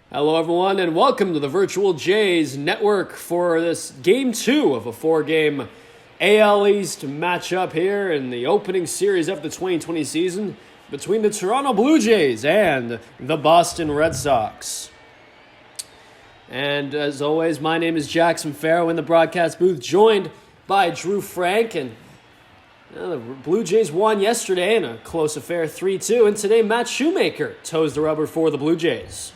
Hello everyone and welcome to the Virtual Jays Network for this Game 2 of a 4-game AL East matchup here in the opening series of the 2020 season between the Toronto Blue Jays and the Boston Red Sox. And as always, my name is Jackson Farough in the broadcast booth, joined by Drew Frank. And the Blue Jays won yesterday in a close affair 3-2, and today Matt Shoemaker toes the rubber for the Blue Jays.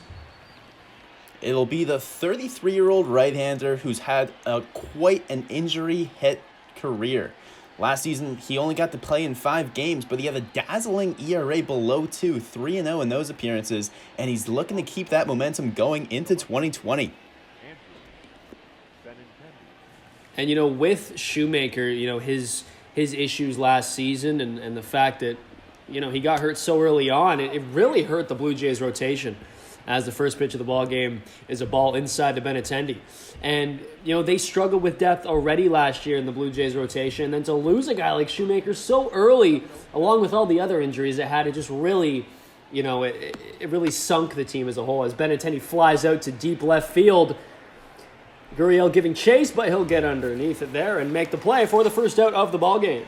It'll be the 33-year-old right-hander who's had quite an injury-hit career. Last season, he only got to play in 5 games, but he had a dazzling ERA below 2, 3-0 in those appearances, and he's looking to keep that momentum going into 2020. And, with Shoemaker, his issues last season and the fact that, he got hurt so early on, it really hurt the Blue Jays rotation, as the first pitch of the ball game is a ball inside the Benintendi. And, they struggled with depth already last year in the Blue Jays rotation. And then to lose a guy like Shoemaker so early, along with all the other injuries it had, it just really, it really sunk the team as a whole. As Benintendi flies out to deep left field, Gurriel giving chase, but he'll get underneath it there and make the play for the first out of the ball game.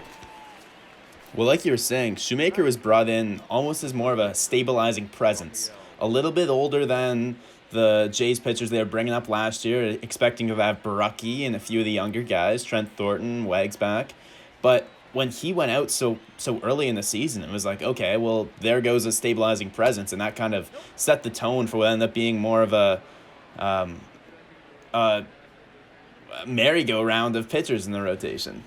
Well, like you were saying, Shoemaker was brought in almost as more of a stabilizing presence. A little bit older than the Jays pitchers they were bringing up last year, expecting to have Barucki and a few of the younger guys, Trent Thornton, Wags back. But when he went out so early in the season, it was like, okay, well, there goes a stabilizing presence, and that kind of set the tone for what ended up being more of a merry-go-round of pitchers in the rotation.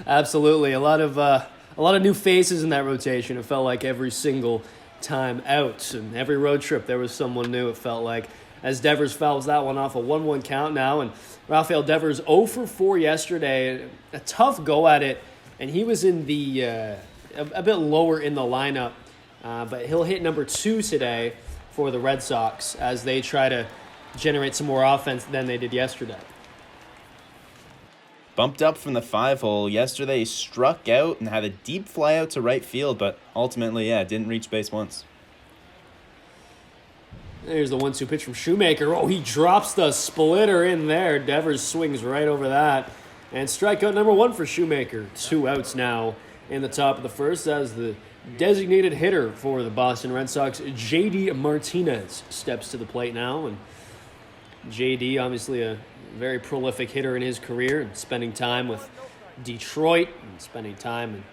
Absolutely, a lot of new faces in that rotation. It felt like every single time out, and every road trip there was someone new. It felt like, as Devers fouls that one off, a 1-1 count now, and Rafael Devers 0 for 4 yesterday. A tough go at it, and he was in the a bit lower in the lineup, but he'll hit number 2 today for the Red Sox as they try to generate some more offense than they did yesterday. Bumped up from the 5-hole yesterday, he struck out and had a deep fly out to right field, but ultimately, didn't reach base once. There's the 1-2 pitch from Shoemaker. Oh, he drops the splitter in there. Devers swings right over that. And strikeout number 1 for Shoemaker. 2 outs now in the top of the first as the designated hitter for the Boston Red Sox, J.D. Martinez, steps to the plate now. And J.D., obviously a very prolific hitter in his career, and spending time with Detroit and spending time in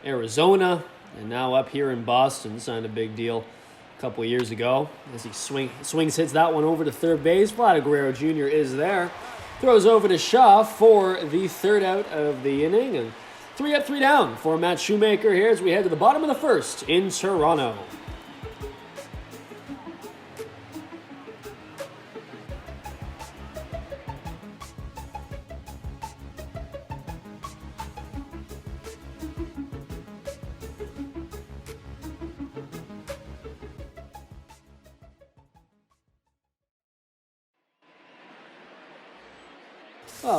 Arizona, and now up here in Boston. Signed a big deal a couple of years ago as he swings, hits that one over to third base. Vlad Guerrero Jr. is there. Throws over to Shaw for the third out of the inning, and 3 up, 3 down for Matt Shoemaker here as we head to the bottom of the first in Toronto.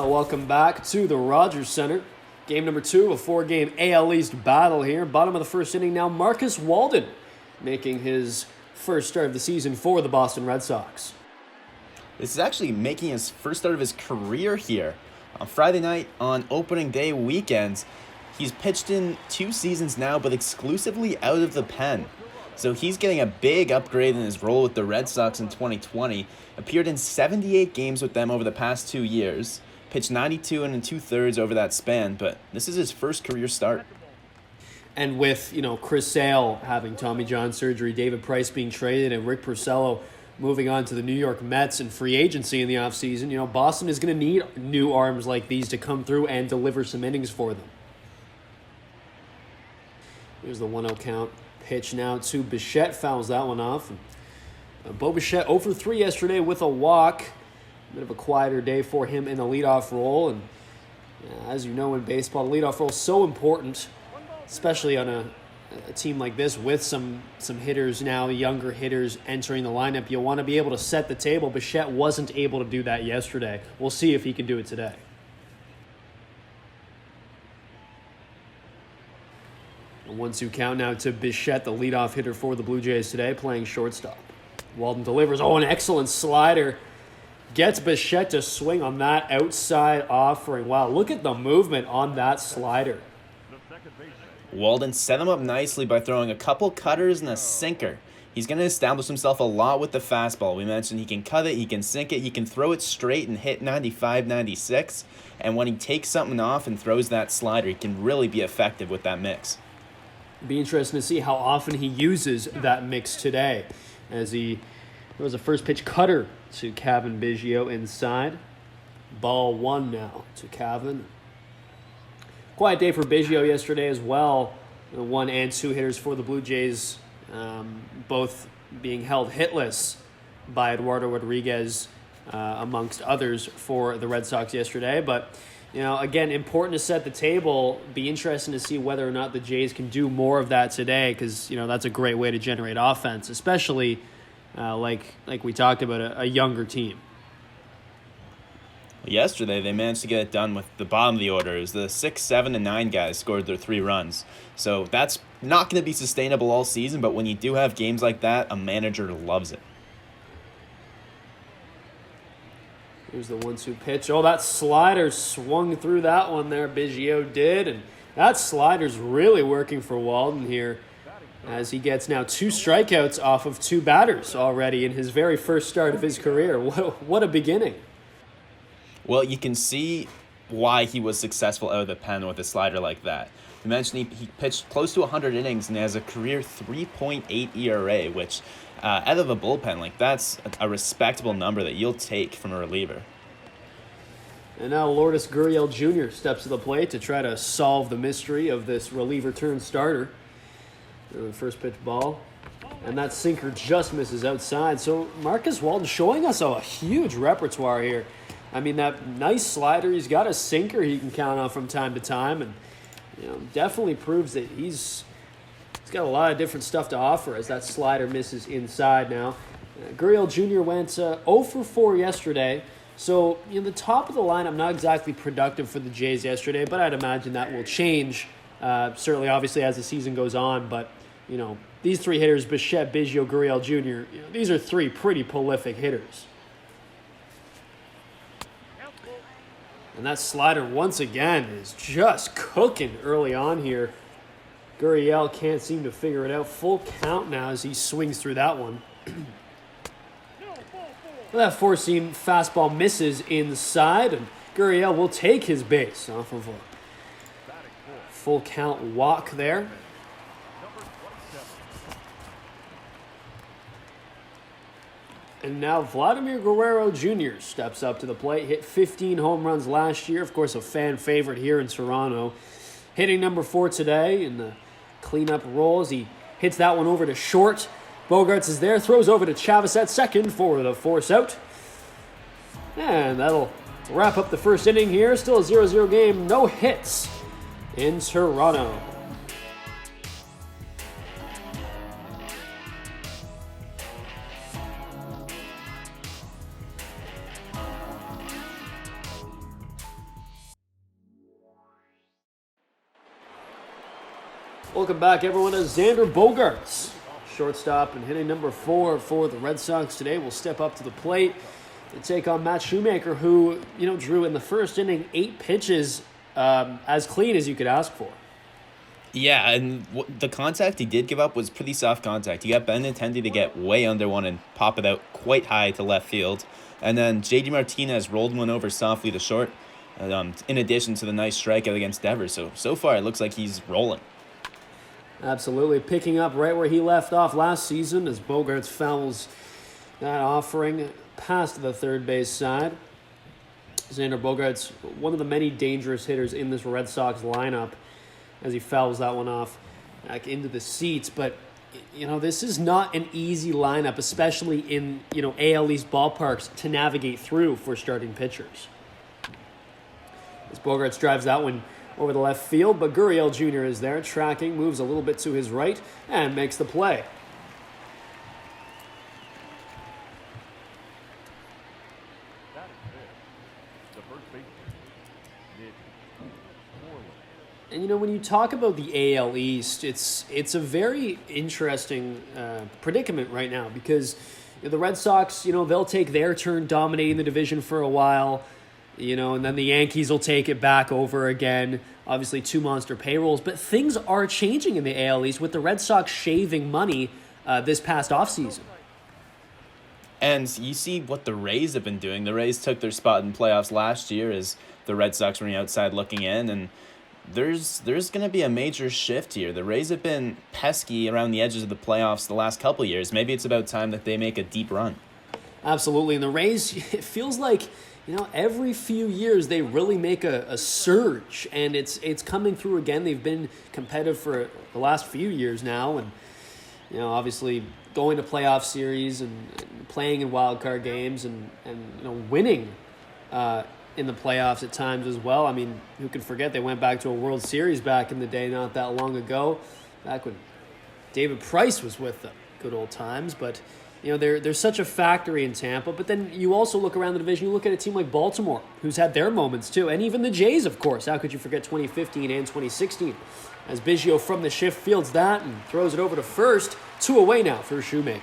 Welcome back to the Rogers Center. Game number 2 of a 4-game AL East battle here. Bottom of the first inning now, Marcus Walden making his first start of the season for the Boston Red Sox. This is actually making his first start of his career here. On Friday night, on opening day weekends, he's pitched in 2 seasons now, but exclusively out of the pen. So he's getting a big upgrade in his role with the Red Sox in 2020. Appeared in 78 games with them over the past 2 years. Pitched 92 and 2/3 over that span, but this is his first career start. And with, Chris Sale having Tommy John surgery, David Price being traded, and Rick Porcello moving on to the New York Mets and free agency in the offseason, Boston is going to need new arms like these to come through and deliver some innings for them. Here's the 1-0 count. Pitch now to Bichette, fouls that one off. Bo Bichette 0 for 3 yesterday with a walk. A bit of a quieter day for him in the leadoff role. And as you know in baseball, the leadoff role is so important, especially on a team like this with some hitters now, younger hitters entering the lineup. You want to be able to set the table. Bichette wasn't able to do that yesterday. We'll see if he can do it today. A 1-2 count now to Bichette, the leadoff hitter for the Blue Jays today, playing shortstop. Walden delivers. Oh, an excellent slider. Gets Bichette to swing on that outside offering. Wow, look at the movement on that slider. Walden set him up nicely by throwing a couple cutters and a sinker. He's going to establish himself a lot with the fastball. We mentioned he can cut it, he can sink it, he can throw it straight and hit 95, 96. And when he takes something off and throws that slider, he can really be effective with that mix. Be interesting to see how often he uses that mix today. As there was a first pitch cutter to Cavan Biggio inside. Ball 1 now to Cavan. Quiet day for Biggio yesterday as well. 1 and 2 hitters for the Blue Jays, both being held hitless by Eduardo Rodriguez, amongst others, for the Red Sox yesterday. But, again, important to set the table. Be interesting to see whether or not the Jays can do more of that today because, that's a great way to generate offense, especially like we talked about, a younger team. Yesterday, they managed to get it done with the bottom of the order. The 6, 7, and 9 guys scored their 3 runs. So that's not going to be sustainable all season, but when you do have games like that, a manager loves it. Here's the 1-2 pitch. Oh, that slider swung through that one there. Biggio did, and That slider's really working for Walden here, as he gets now 2 strikeouts off of 2 batters already in his very first start of his career. What a beginning. Well, you can see why he was successful out of the pen with a slider like that. You mentioned he pitched close to 100 innings and has a career 3.8 ERA, which out of a bullpen, like that's a respectable number that you'll take from a reliever. And now Lourdes Gurriel Jr. steps to the plate to try to solve the mystery of this reliever turned starter. The first pitch ball. And that sinker just misses outside. So Marcus Walden showing us a huge repertoire here. I mean, that nice slider, he's got a sinker he can count on from time to time. And definitely proves that he's got a lot of different stuff to offer as that slider misses inside now. Gurriel Jr. went 0 for 4 yesterday. So, the top of the lineup, not exactly productive for the Jays yesterday, but I'd imagine that will change, certainly, obviously, as the season goes on. But, these 3 hitters, Bichette, Biggio, Gurriel Jr., these are 3 pretty prolific hitters. And that slider, once again, is just cooking early on here. Gurriel can't seem to figure it out. Full count now as he swings through that one. That 4-seam fastball misses inside, and Gurriel will take his base off of a full count walk there. And now Vladimir Guerrero Jr. steps up to the plate. Hit 15 home runs last year. Of course, a fan favorite here in Toronto. Hitting number 4 today in the cleanup role as he hits that one over to short. Bogarts is there, throws over to Chavez at second for the force out. And that'll wrap up the first inning here. Still a 0-0 game, no hits in Toronto. Welcome back, everyone, to Xander Bogaerts. Shortstop and hitting number 4 for the Red Sox today will step up to the plate and take on Matt Shoemaker, who, drew in the first inning 8 pitches as clean as you could ask for. Yeah, and the contact he did give up was pretty soft contact. He got Benintendi to get way under one and pop it out quite high to left field. And then J.D. Martinez rolled one over softly to short, in addition to the nice strikeout against Devers. So far, it looks like he's rolling. Absolutely, picking up right where he left off last season as Bogaerts fouls that offering past the third base side. Xander Bogaerts, one of the many dangerous hitters in this Red Sox lineup, as he fouls that one off back into the seats. But, this is not an easy lineup, especially in, AL East ballparks to navigate through for starting pitchers. As Bogaerts drives that one over the left field, but Gurriel Jr. is there, tracking, moves a little bit to his right, and makes the play. And when you talk about the AL East, it's a very interesting predicament right now because the Red Sox, they'll take their turn dominating the division for a while. And then the Yankees will take it back over again. Obviously, 2 monster payrolls. But things are changing in the AL East with the Red Sox shaving money this past offseason. And you see what the Rays have been doing. The Rays took their spot in playoffs last year as the Red Sox were on the outside looking in. And there's going to be a major shift here. The Rays have been pesky around the edges of the playoffs the last couple of years. Maybe it's about time that they make a deep run. Absolutely. And the Rays, it feels like every few years they really make a surge, and it's coming through again. They've been competitive for the last few years now, and obviously going to playoff series and playing in wild card games and winning in the playoffs at times as well. I mean, who can forget they went back to a World Series back in the day not that long ago, back when David Price was with them. Good old times, but they're such a factory in Tampa. But then you also look around the division, you look at a team like Baltimore, who's had their moments too, and even the Jays, of course. How could you forget 2015 and 2016? As Biggio from the shift fields that and throws it over to first. 2 away now for Shoemaker.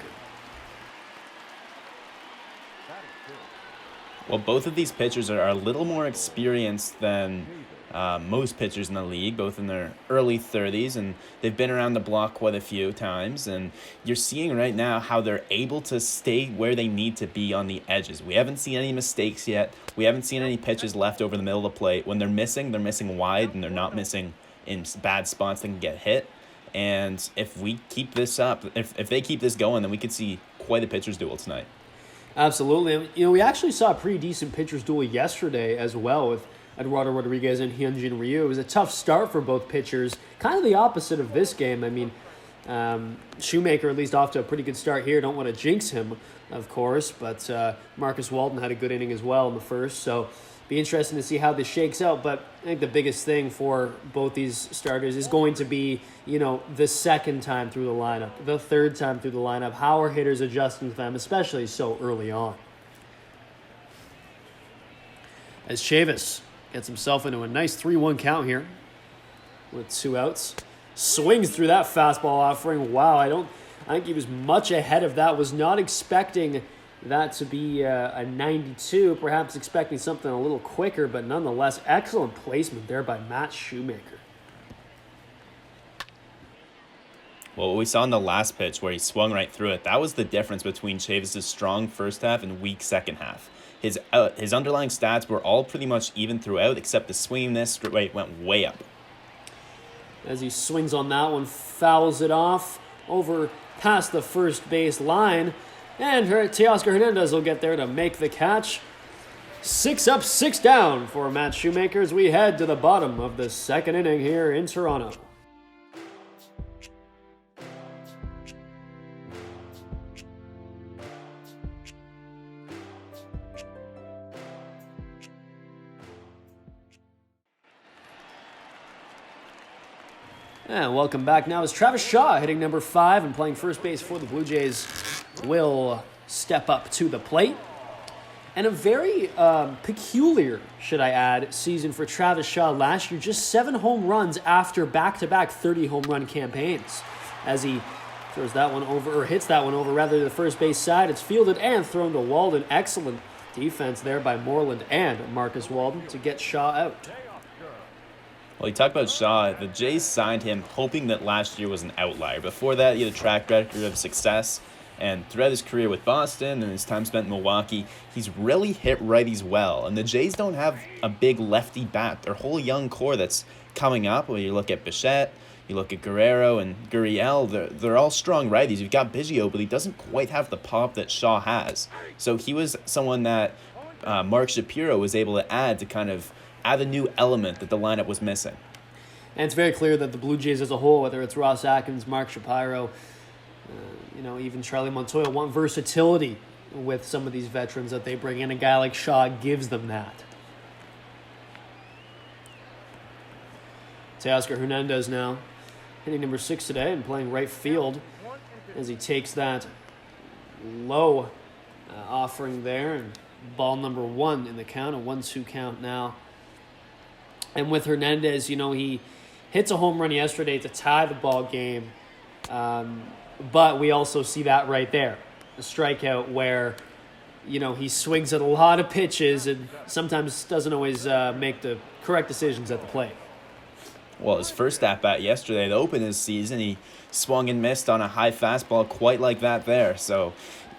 Well, both of these pitchers are a little more experienced than most pitchers in the league, both in their early 30s, and they've been around the block quite a few times. And you're seeing right now how they're able to stay where they need to be on the edges. We haven't seen any mistakes yet. We haven't seen any pitches left over the middle of the plate. When they're missing wide, and they're not missing in bad spots that can get hit. And if we keep this up, if they keep this going, then we could see quite a pitcher's duel tonight. Absolutely. We actually saw a pretty decent pitcher's duel yesterday as well with Eduardo Rodriguez and Hyunjin Ryu. It was a tough start for both pitchers, kind of the opposite of this game. I mean, Shoemaker at least off to a pretty good start here. Don't want to jinx him, of course, but Marcus Walden had a good inning as well in the first, so be interesting to see how this shakes out. But I think the biggest thing for both these starters is going to be, the second time through the lineup, the third time through the lineup. How are hitters adjusting to them, especially so early on? As Chavis gets himself into a nice 3-1 count here with 2 outs. Swings through that fastball offering. Wow, I think he was much ahead of that. Was not expecting that to be a 92. Perhaps expecting something a little quicker, but nonetheless, excellent placement there by Matt Shoemaker. Well, what we saw in the last pitch where he swung right through it, that was the difference between Chavis' strong first half and weak second half. His underlying stats were all pretty much even throughout, except the swinging this rate went way up. As he swings on that one, fouls it off over past the first base line. And Teoscar Hernandez will get there to make the catch. 6 up, 6 down for Matt Shoemaker as we head to the bottom of the second inning here in Toronto. And welcome back now as Travis Shaw, hitting number 5 and playing first base for the Blue Jays, will step up to the plate. And a very peculiar, should I add, season for Travis Shaw last year. Just 7 home runs after back-to-back 30 home run campaigns. As he throws that one over, or hits that one over rather, to the first base side. It's fielded and thrown to Walden. Excellent defense there by Moreland and Marcus Walden to get Shaw out. Well, you talk about Shaw. The Jays signed him hoping that last year was an outlier. Before that, he had a track record of success. And throughout his career with Boston and his time spent in Milwaukee, he's really hit righties well. And the Jays don't have a big lefty bat. Their whole young core that's coming up, when you look at Bichette, you look at Guerrero and Gurriel, they're all strong righties. You've got Biggio, but he doesn't quite have the pop that Shaw has. So he was someone that Mark Shapiro was able to add to kind of add a new element that the lineup was missing. And it's very clear that the Blue Jays as a whole, whether it's Ross Atkins, Mark Shapiro, even Charlie Montoya, want versatility with some of these veterans that they bring in. A guy like Shaw gives them that. Teoscar Hernandez now hitting number 6 today and playing right field as he takes that low offering there, and ball number 1 in the count, a 1-2 count now. And with Hernandez, he hits a home run yesterday to tie the ball game. But we also see that right there, a strikeout where, he swings at a lot of pitches and sometimes doesn't always make the correct decisions at the plate. Well, his first at-bat yesterday to open his season, he swung and missed on a high fastball quite like that there. So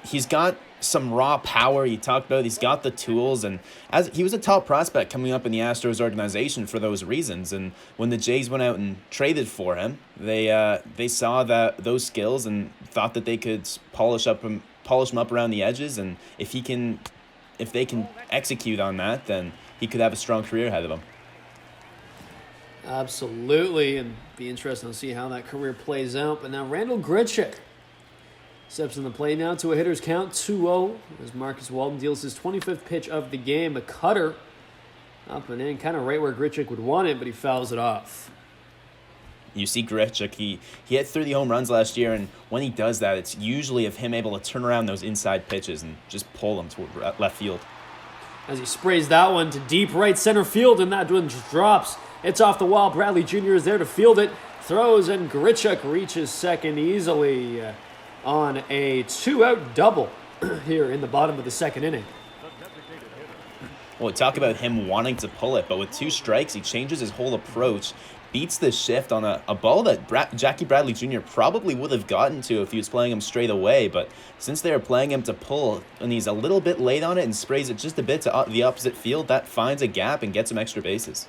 he's got some raw power. You talked about he's got the tools, and as he was a top prospect coming up in the Astros organization for those reasons. And when the Jays went out and traded for him, they saw that those skills and thought that they could polish him up around the edges. And if they can execute on that, then he could have a strong career ahead of him. Absolutely, and be interesting to see how that career plays out. But now Randall Grichuk steps in the play now to a hitter's count, 2-0, as Marcus Walden deals his 25th pitch of the game. A cutter up and in, kind of right where Grichuk would want it, but he fouls it off. You see Grichuk, he hit 30 home runs last year, and when he does that, it's usually of him able to turn around those inside pitches and just pull them toward left field. As he sprays that one to deep right center field, and that one just drops. It's off the wall. Bradley Jr. is there to field it. Throws, and Grichuk reaches second easily on a 2-out double here in the bottom of the second inning. Well, talk about him wanting to pull it, but with 2 strikes, he changes his whole approach, beats the shift on a ball that Jackie Bradley Jr. probably would have gotten to if he was playing him straight away, but since they are playing him to pull, and he's a little bit late on it and sprays it just a bit to the opposite field, that finds a gap and gets him extra bases.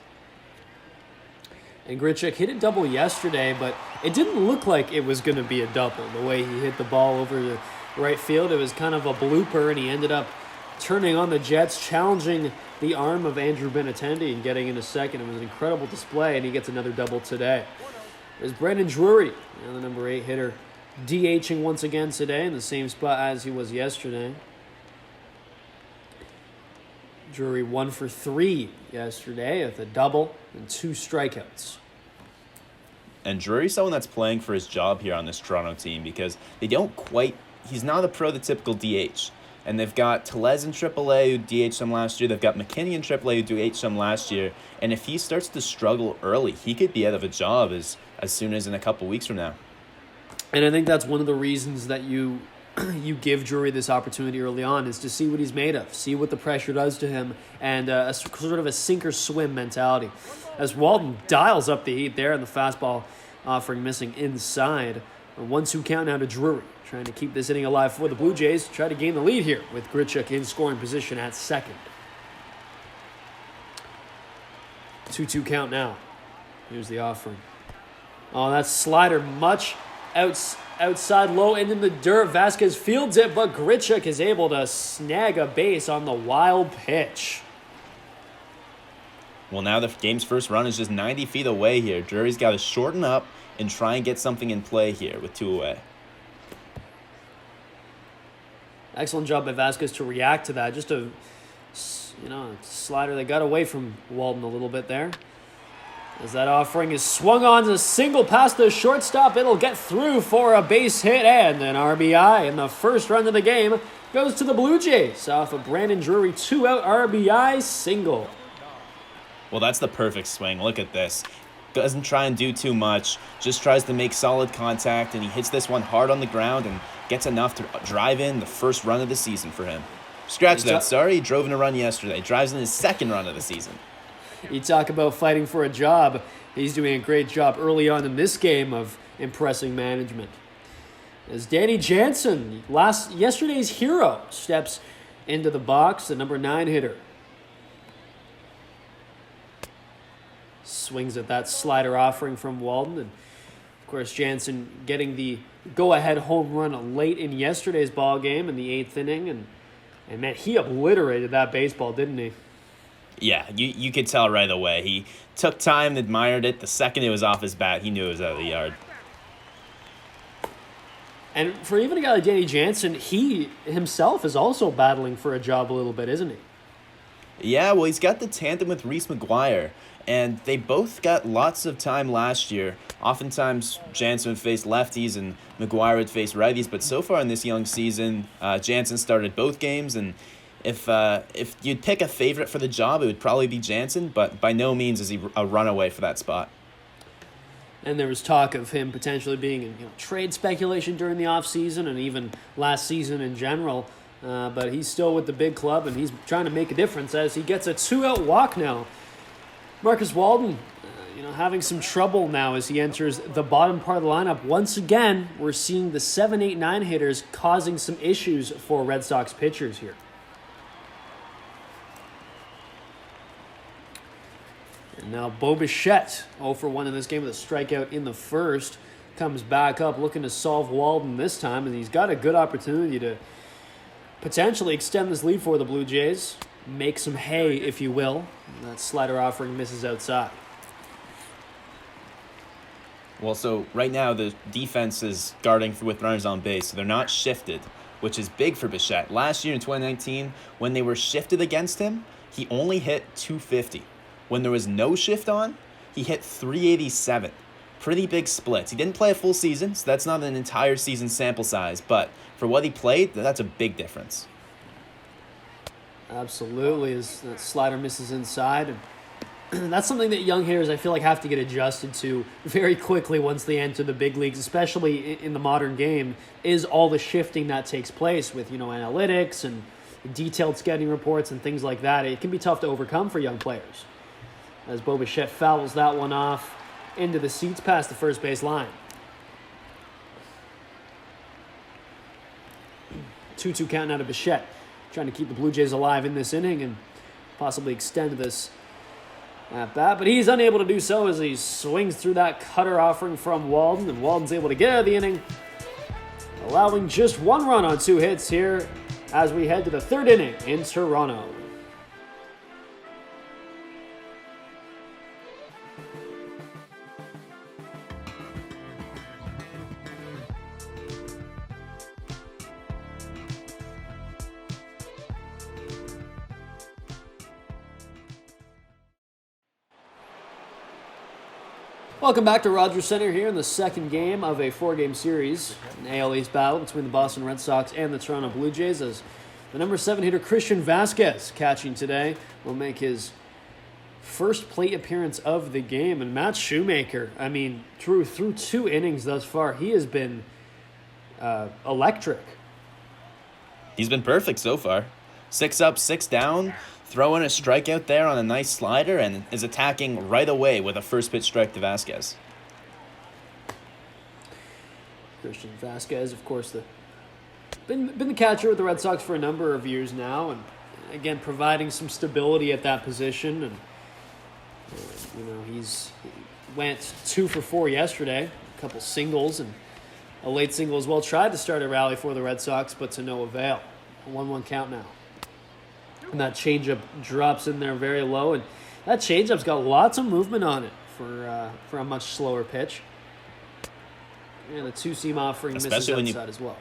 And Grichuk hit a double yesterday, but it didn't look like it was going to be a double. The way he hit the ball over the right field, it was kind of a blooper, and he ended up turning on the Jets, challenging the arm of Andrew Benintendi and getting into second. It was an incredible display, and he gets another double today. There's Brandon Drury, the number 8 hitter, DHing once again today in the same spot as he was yesterday. Drury 1 for 3 yesterday with a double and 2 strikeouts. And Drury's someone that's playing for his job here on this Toronto team because he's not a prototypical DH. And they've got Tellez in AAA who DH'd some last year. They've got McKinney in AAA who DH'd some last year. And if he starts to struggle early, he could be out of a job as soon as in a couple weeks from now. And I think that's one of the reasons that you give Drury this opportunity early on is to see what he's made of, see what the pressure does to him, and a sort of a sink-or-swim mentality. As Walden dials up the heat there, and the fastball offering missing inside. A 1-2 count now to Drury, trying to keep this inning alive for the Blue Jays, try to gain the lead here with Grichuk in scoring position at second. 2-2 count now. Here's the offering. Oh, that slider much outside low and in the dirt. Velazquez fields it, but Grichuk is able to snag a base on the wild pitch. Well, now the game's first run is just 90 feet away here. Drury's got to shorten up and try and get something in play here with 2 away. Excellent job by Velazquez to react to that. Just a slider that got away from Walden a little bit there. As that offering is swung on, a single past the shortstop, it'll get through for a base hit and an RBI. And the first run of the game goes to the Blue Jays off of Brandon Drury, 2-out RBI single. Well, that's the perfect swing. Look at this. Doesn't try and do too much, just tries to make solid contact, and he hits this one hard on the ground and gets enough to drive in the first run of the season for him. Scratch that, sorry, he drove in a run yesterday. Drives in his second run of the season. You talk about fighting for a job. He's doing a great job early on in this game of impressing management. As Danny Jansen, yesterday's hero, steps into the box, the number 9 hitter. Swings at that slider offering from Walden. And, of course, Jansen getting the go-ahead home run late in yesterday's ball game in the 8th inning. And man, he obliterated that baseball, didn't he? Yeah, you could tell right away. He took time, admired it. The second it was off his bat, he knew it was out of the yard. And for even a guy like Danny Jansen, he himself is also battling for a job a little bit, isn't he? Yeah, well, he's got the tandem with Reese McGuire, and they both got lots of time last year. Oftentimes, Jansen would face lefties and McGuire would face righties, but so far in this young season, Jansen started both games, and if you'd pick a favorite for the job, it would probably be Jansen, but by no means is he a runaway for that spot. And there was talk of him potentially being in trade speculation during the offseason and even last season in general. But he's still with the big club, and he's trying to make a difference as he gets a 2-out walk now. Marcus Walden, having some trouble now as he enters the bottom part of the lineup. Once again, we're seeing the 7, 8, 9 hitters causing some issues for Red Sox pitchers here. And now Bo Bichette, 0 for 1 in this game with a strikeout in the first, comes back up looking to solve Walden this time, and he's got a good opportunity to potentially extend this lead for the Blue Jays. Make some hay, if you will. That slider offering misses outside. Well, so right now the defense is guarding with runners on base, so they're not shifted, which is big for Bichette. Last year in 2019, when they were shifted against him, he only hit .250. When there was no shift on, he hit .387. Pretty big splits. He didn't play a full season, so that's not an entire season sample size, but for what he played, that's a big difference. Absolutely, as that slider misses inside. And that's something that young hitters, I feel like, have to get adjusted to very quickly once they enter the big leagues, especially in the modern game, is all the shifting that takes place with, analytics and detailed scouting reports and things like that, it can be tough to overcome for young players. As Bo Bichette fouls that one off into the seats past the first base line. 2-2 count out of Bichette, trying to keep the Blue Jays alive in this inning and possibly extend this at bat, but he's unable to do so as he swings through that cutter offering from Walden, and Walden's able to get out of the inning, allowing just 1 run on 2 hits here as we head to the 3rd inning in Toronto. Welcome back to Rogers Center here in the 2nd game of a 4-game series, an AL East battle between the Boston Red Sox and the Toronto Blue Jays, as the number 7 hitter Christian Velazquez, catching today, will make his first plate appearance of the game. And Matt Shoemaker, I mean, through 2 innings thus far, he has been electric. He's been perfect so far. 6 up, 6 down. Throwing a strikeout there on a nice slider and is attacking right away with a first pitch strike to Vasquez. Christian Velazquez, of course, been the catcher with the Red Sox for a number of years now, and again providing some stability at that position. And he went 2 for 4 yesterday, a couple singles and a late single as well. Tried to start a rally for the Red Sox, but to no avail. A 1-1 count now. And that changeup drops in there very low, and that changeup's got lots of movement on it for a much slower pitch. And the 2-seam offering misses outside as well.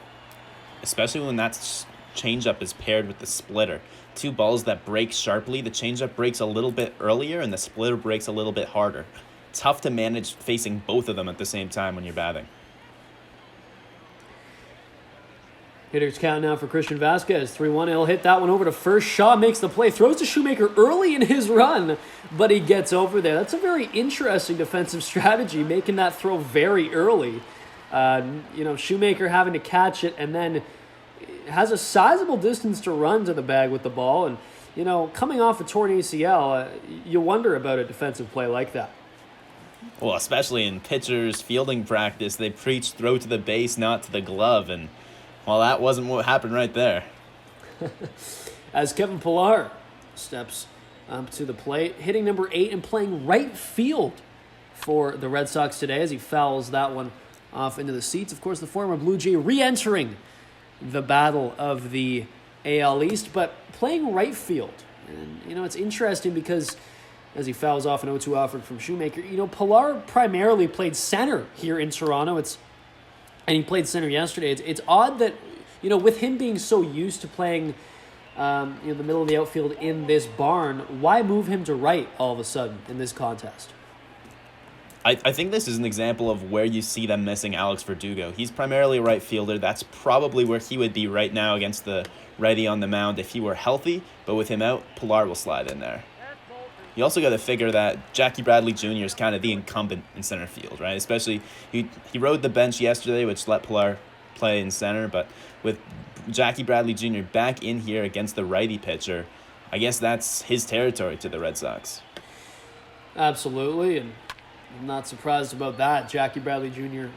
Especially when that changeup is paired with the splitter. 2 balls that break sharply. The changeup breaks a little bit earlier, and the splitter breaks a little bit harder. Tough to manage facing both of them at the same time when you're batting. Hitter's count now for Christian Velazquez. 3-1. He'll hit that one over to first. Shaw makes the play. Throws to Shoemaker early in his run, but he gets over there. That's a very interesting defensive strategy, making that throw very early. Shoemaker having to catch it and then has a sizable distance to run to the bag with the ball. And, coming off a torn ACL, you wonder about a defensive play like that. Well, especially in pitchers' fielding practice, they preach throw to the base, not to the glove, and well, that wasn't what happened right there. As Kevin Pillar steps up to the plate, hitting number 8 and playing right field for the Red Sox today as he fouls that one off into the seats. Of course, the former Blue Jay re-entering the battle of the AL East, but playing right field. And, it's interesting because as he fouls off an 0-2 offer from Shoemaker, Pillar primarily played center here in Toronto. And he played center yesterday. It's odd that, with him being so used to playing, the middle of the outfield in this barn, why move him to right all of a sudden in this contest? I think this is an example of where you see them missing Alex Verdugo. He's primarily a right fielder. That's probably where he would be right now against the righty on the mound if he were healthy. But with him out, Pillar will slide in there. You also got to figure that Jackie Bradley Jr. is kind of the incumbent in center field, right? Especially, he rode the bench yesterday, which let Pillar play in center. But with Jackie Bradley Jr. back in here against the righty pitcher, I guess that's his territory to the Red Sox. Absolutely, and I'm not surprised about that. Jackie Bradley Jr.,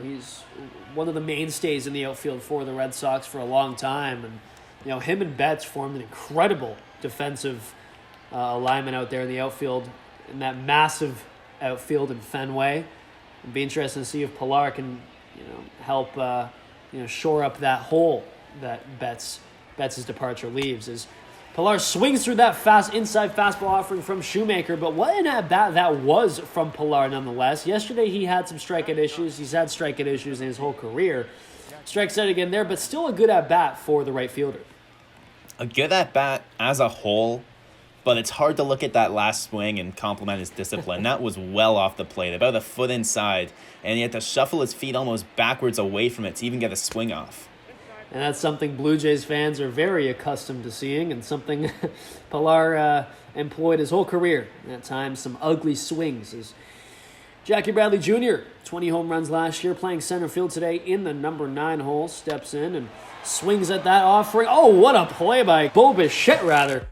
he's one of the mainstays in the outfield for the Red Sox for a long time. And, him and Betts formed an incredible defensive alignment out there in the outfield, in that massive outfield in Fenway. It'd be interesting to see if Pillar can, help, shore up that hole that Betts' departure leaves. As Pillar swings through that fast inside fastball offering from Shoemaker, but what an at-bat that was from Pillar nonetheless. Yesterday he had some strikeout issues. He's had strikeout issues in his whole career. Strikes out again there, but still a good at-bat for the right fielder. A good at-bat as a whole, but it's hard to look at that last swing and compliment his discipline. That was well off the plate, about a foot inside, and he had to shuffle his feet almost backwards away from it to even get a swing off. And that's something Blue Jays fans are very accustomed to seeing, and something Pillar employed his whole career. At times, some ugly swings. As Jackie Bradley Jr., 20 home runs last year, playing center field today in the number 9 hole, steps in and swings at that offering. Oh, what a play by Bo Bichette, rather.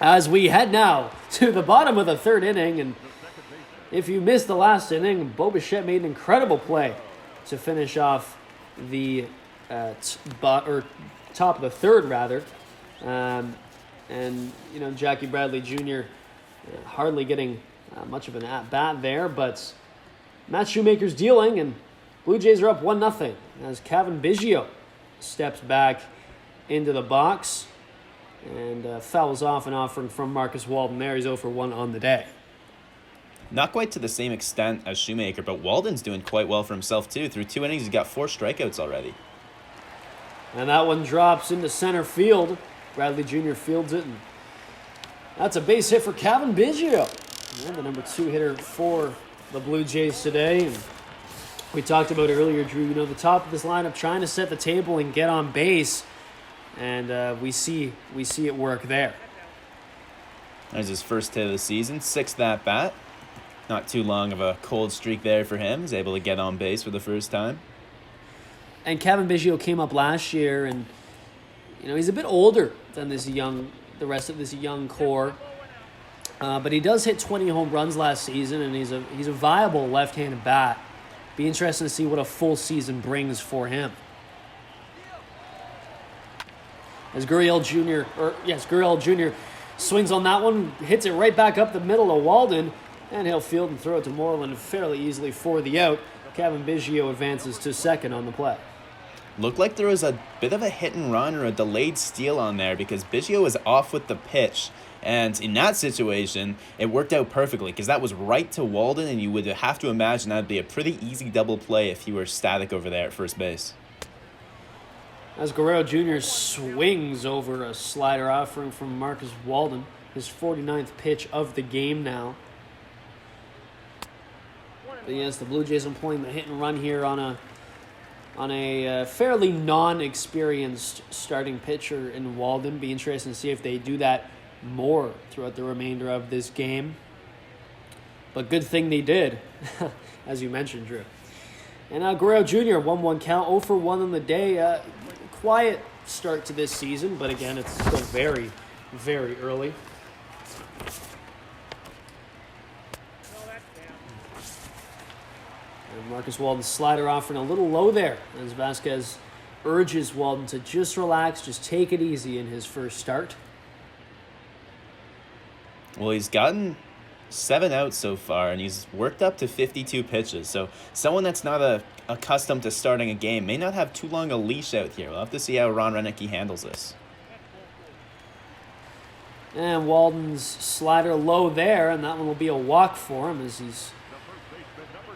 As we head now to the bottom of the 3rd inning, and if you missed the last inning, Bo Bichette made an incredible play to finish off the top of the 3rd, rather. And, you know, Jackie Bradley Jr. Hardly getting much of an at-bat there, but Matt Shoemaker's dealing, and Blue Jays are up 1-0 as Cavan Biggio steps back into the box and fouls off an offering from Marcus Walden there. He's 0 for 1 on the day. Not quite to the same extent as Shoemaker, but Walden's doing quite well for himself too. Through 2 innings, he's got 4 strikeouts already. And that one drops into center field. Bradley Jr. fields it, and that's a base hit for Cavan Biggio. And the number 2 hitter for the Blue Jays today. And we talked about earlier, Drew, you know, the top of this lineup trying to set the table and get on base. And we see it work there. There's his first hit of the season, 6th at bat. Not too long of a cold streak there for him. He's able to get on base for the first time. And Cavan Biggio came up last year, and you know he's a bit older than the rest of this young core. But he does hit 20 home runs last season, and he's a viable left-handed bat. Be interesting to see what a full season brings for him. As Gurriel Jr. swings on that one, hits it right back up the middle of Walden, and he'll field and throw it to Moreland fairly easily for the out. Cavan Biggio advances to 2nd on the play. Looked like there was a bit of a hit and run or a delayed steal on there because Biggio was off with the pitch. And in that situation, it worked out perfectly because that was right to Walden, and you would have to imagine that would be a pretty easy double play if you were static over there at first base. As Guerrero Jr. swings over a slider offering from Marcus Walden, his 49th pitch of the game now. But yes, the Blue Jays employing the hit and run here on a fairly non-experienced starting pitcher in Walden. Be interesting to see if they do that more throughout the remainder of this game. But good thing they did, as you mentioned, Drew. And Guerrero Jr., 1-1 count, 0 for 1 on the day. Quiet start to this season, but again, it's still very, very early. And Marcus Walden's slider offering a little low there as Velazquez urges Walden to just relax, just take it easy in his first start. Well, he's gotten 7 outs so far, and he's worked up to 52 pitches. So someone that's not accustomed to starting a game may not have too long a leash out here. We'll have to see how Ron Renneke handles this. And Walden's slider low there, and that one will be a walk for him as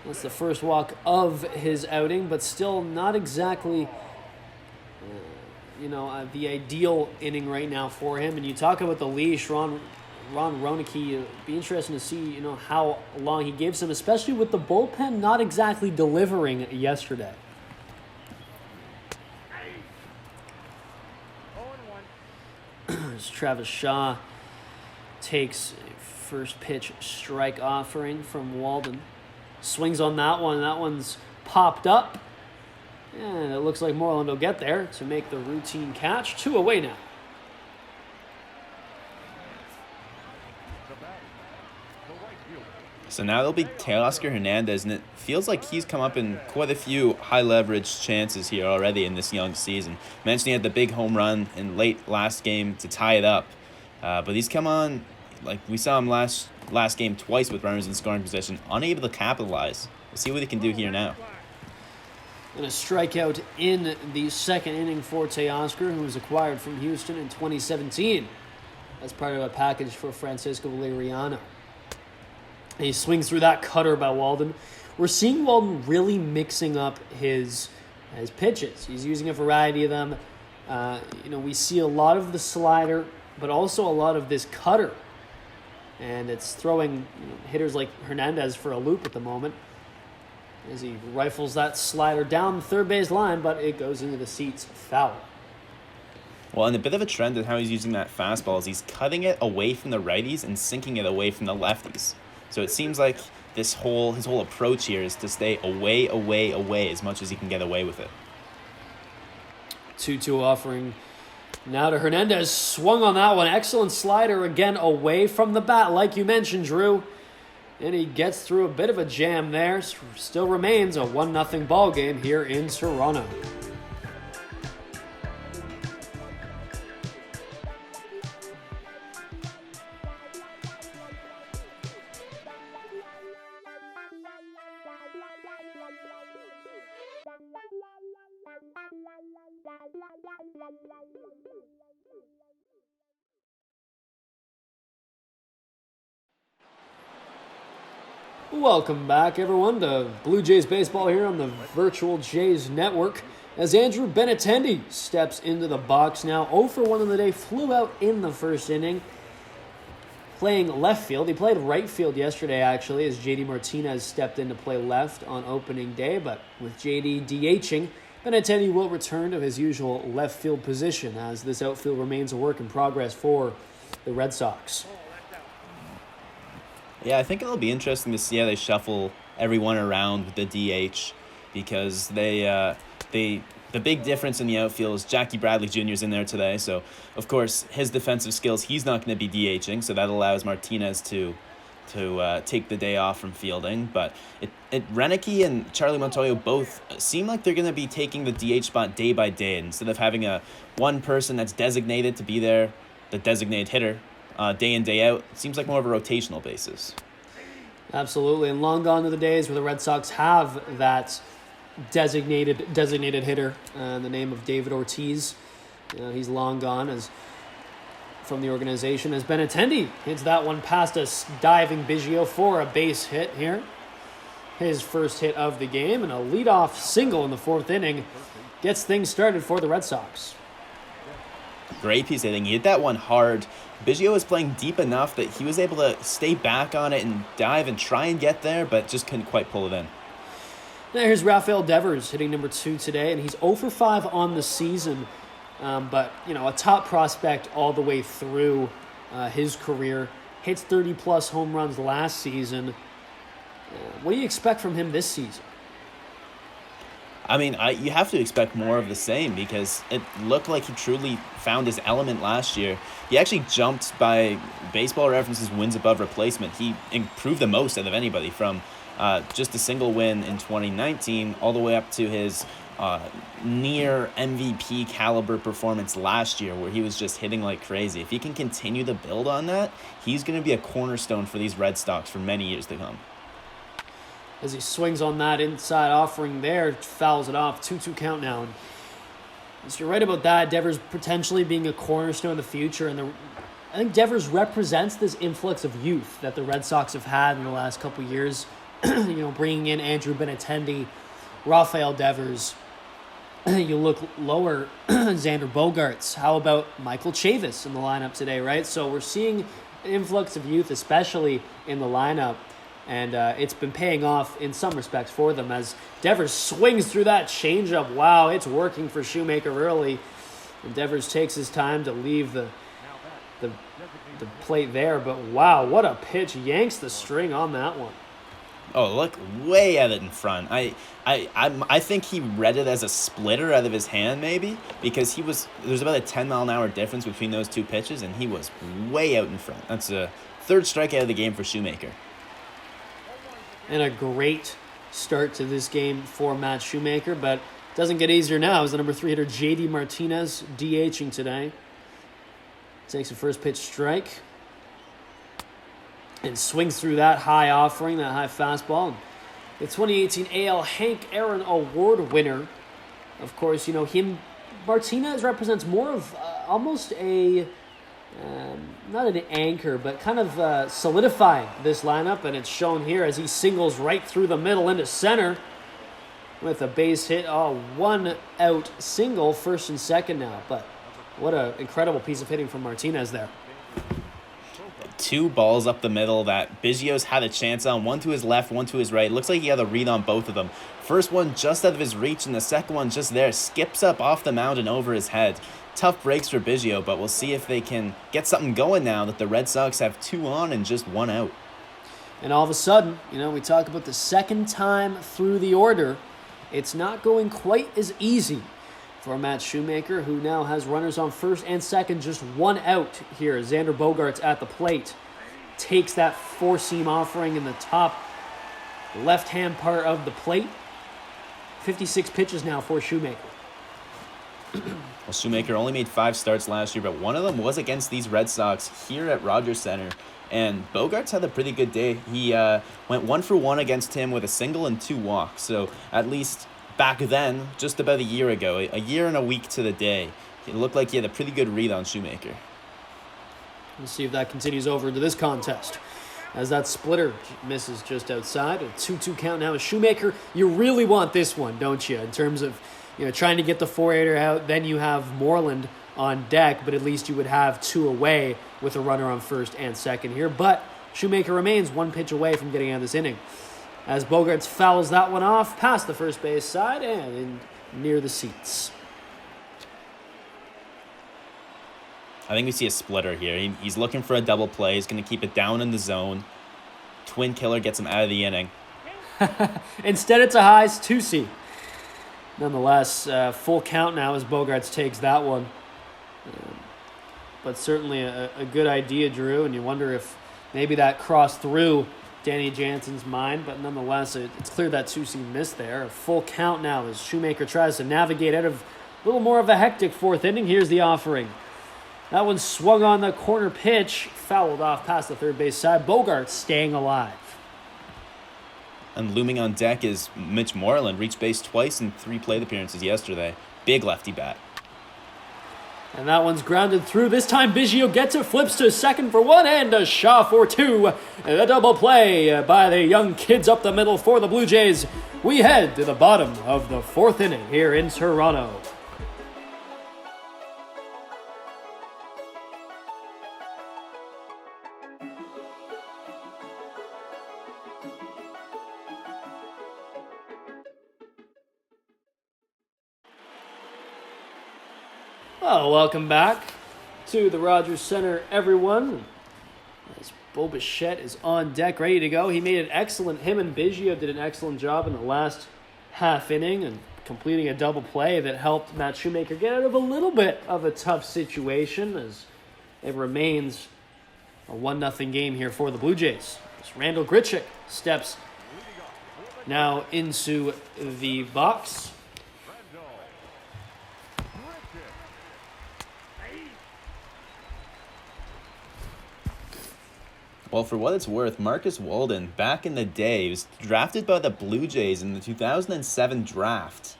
that's the first walk of his outing, but still not exactly the ideal inning right now for him. And you talk about the leash, Ron Renneke, it'll be interesting to see, how long he gives him, especially with the bullpen not exactly delivering yesterday. As Travis Shaw takes a first pitch strike offering from Walden. Swings on that one. That one's popped up. And it looks like Moreland will get there to make the routine catch. 2 away now. So now it'll be Teoscar Hernandez, and it feels like he's come up in quite a few high-leverage chances here already in this young season. Mentioned he had the big home run in late last game to tie it up, but he's come on, like we saw him last game twice with runners in scoring position, unable to capitalize. We'll see what he can do here now. And a strikeout in the second inning for Teoscar, who was acquired from Houston in 2017 as part of a package for Francisco Valeriano. He swings through that cutter by Walden. We're seeing Walden really mixing up his pitches. He's using a variety of them. We see a lot of the slider, but also a lot of this cutter And it's throwing hitters like Hernandez for a loop at the moment as he rifles that slider down the third base line, but it goes into the seats foul. Well, and a bit of a trend in how he's using that fastball is he's cutting it away from the righties and sinking it away from the lefties. So it seems like his whole approach here is to stay away as much as he can get away with it. 2-2 offering now to Hernandez. Swung on that one. Excellent slider again away from the bat, like you mentioned, Drew. And he gets through a bit of a jam there. Still remains a 1-0 ball game here in Toronto. Welcome back, everyone, to Blue Jays baseball here on the Virtual Jays Network. As Andrew Benintendi steps into the box now, 0 for 1 on the day, flew out in the first inning, playing left field. He played right field yesterday, actually, as JD Martinez stepped in to play left on opening day, but with JD DHing, Benintendi will return to his usual left field position as this outfield remains a work in progress for the Red Sox. Yeah, I think it'll be interesting to see how they shuffle everyone around with the DH because the big difference in the outfield is Jackie Bradley Jr. is in there today. So, of course, his defensive skills, he's not going to be DHing, so that allows Martinez to take the day off from fielding. But Renicky and Charlie Montoyo both seem like they're going to be taking the DH spot day by day instead of having one person that's designated to be there, the designated hitter, day in, day out. It seems like more of a rotational basis. Absolutely, and long gone are the days where the Red Sox have that designated hitter in the name of David Ortiz. He's long gone as from the organization as Benintendi hits that one past a diving Biggio for a base hit here. His first hit of the game and a leadoff single in the fourth inning gets things started for the Red Sox. Great piece of hitting. He hit that one hard. Biggio was playing deep enough that he was able to stay back on it and dive and try and get there, but just couldn't quite pull it in. Now here's Rafael Devers hitting number 2 today, and he's 0 for 5 on the season. But, a top prospect all the way through his career. Hits 30-plus home runs last season. What do you expect from him this season? I mean, you have to expect more of the same because it looked like he truly found his element last year. He actually jumped by Baseball Reference's wins above replacement. He improved the most out of anybody from just a single win in 2019 all the way up to his near MVP caliber performance last year where he was just hitting like crazy. If he can continue to build on that, he's going to be a cornerstone for these Red Sox for many years to come. As he swings on that inside offering there, fouls it off. 2-2 count now. And so you're right about that. Devers potentially being a cornerstone in the future. And I think Devers represents this influx of youth that the Red Sox have had in the last couple of years. Bringing in Andrew Benintendi, Rafael Devers. You look lower, Xander Bogaerts. How about Michael Chavis in the lineup today, right? So we're seeing an influx of youth, especially in the lineup. And it's been paying off in some respects for them as Devers swings through that changeup. Wow, it's working for Shoemaker early. And Devers takes his time to leave the plate there. But wow, what a pitch. Yanks the string on that one. Oh, look way at it in front. I think he read it as a splitter out of his hand maybe because there's about a 10-mile-an-hour difference between those two pitches and he was way out in front. That's a third strikeout of the game for Shoemaker. And a great start to this game for Matt Shoemaker, but doesn't get easier now as the number 3 hitter JD Martinez DHing today. Takes a first pitch strike and swings through that high offering, that high fastball. The 2018 AL Hank Aaron Award winner. Of course, Martinez represents more of almost a not an anchor, but kind of solidifying this lineup, and it's shown here as he singles right through the middle into center with a base hit. One out single, first and second now, but what an incredible piece of hitting from Martinez there. two balls up the middle that Biggio's had a chance on, one to his left, one to his right. Looks like he had a read on both of them. First one just out of his reach, and the second one just there, skips up off the mound and over his head. Tough breaks for Biggio, but we'll see if they can get something going now that the Red Sox have 2 on and just 1 out. And all of a sudden, we talk about the second time through the order, it's not going quite as easy for Matt Shoemaker, who now has runners on first and second, just 1 out here. Xander Bogaerts at the plate takes that four-seam offering in the top left-hand part of the plate. 56 pitches now for Shoemaker. Well, Shoemaker only made 5 starts last year, but one of them was against these Red Sox here at Rogers Center. And Bogaerts had a pretty good day. He went 1 for 1 against him with a single and 2 walks. So at least back then, just about a year ago, a year and a week to the day, it looked like he had a pretty good read on Shoemaker. We'll see if that continues over into this contest, as that splitter misses just outside. A 2-2 count now. Shoemaker, you really want this one, don't you? In terms of trying to get the 4-hitter out, then you have Moreland on deck, but at least you would have 2 away with a runner on first and second here. But Shoemaker remains 1 pitch away from getting out of this inning, as Bogaerts fouls that one off past the first base side and in near the seats. I think we see a splitter here. He's looking for a double play. He's going to keep it down in the zone. Twin killer gets him out of the inning. Instead, it's a highs 2C. Nonetheless, full count now as Bogaerts takes that one. But certainly a good idea, Drew, and you wonder if maybe that crossed through Danny Jansen's mind, but nonetheless, it's clear that 2C missed there. A full count now as Shoemaker tries to navigate out of a little more of a hectic 4th inning. Here's the offering. That one swung on the corner pitch, fouled off past the third base side. Bogaerts staying alive. And looming on deck is Mitch Moreland. Reached base twice in 3 plate appearances yesterday. Big lefty bat. And that one's grounded through. This time Biggio gets it, flips to second for 1, and a Shaw for 2. And a double play by the young kids up the middle for the Blue Jays. We head to the bottom of the 4th inning here in Toronto. Well, welcome back to the Rogers Center, everyone. As Bo Bichette is on deck, ready to go. Him and Biggio did an excellent job in the last half inning and completing a double play that helped Matt Shoemaker get out of a little bit of a tough situation, as it remains a 1-0 game here for the Blue Jays. As Randall Grichuk steps now into the box. Well, for what it's worth, Marcus Walden, back in the day, was drafted by the Blue Jays in the 2007 draft.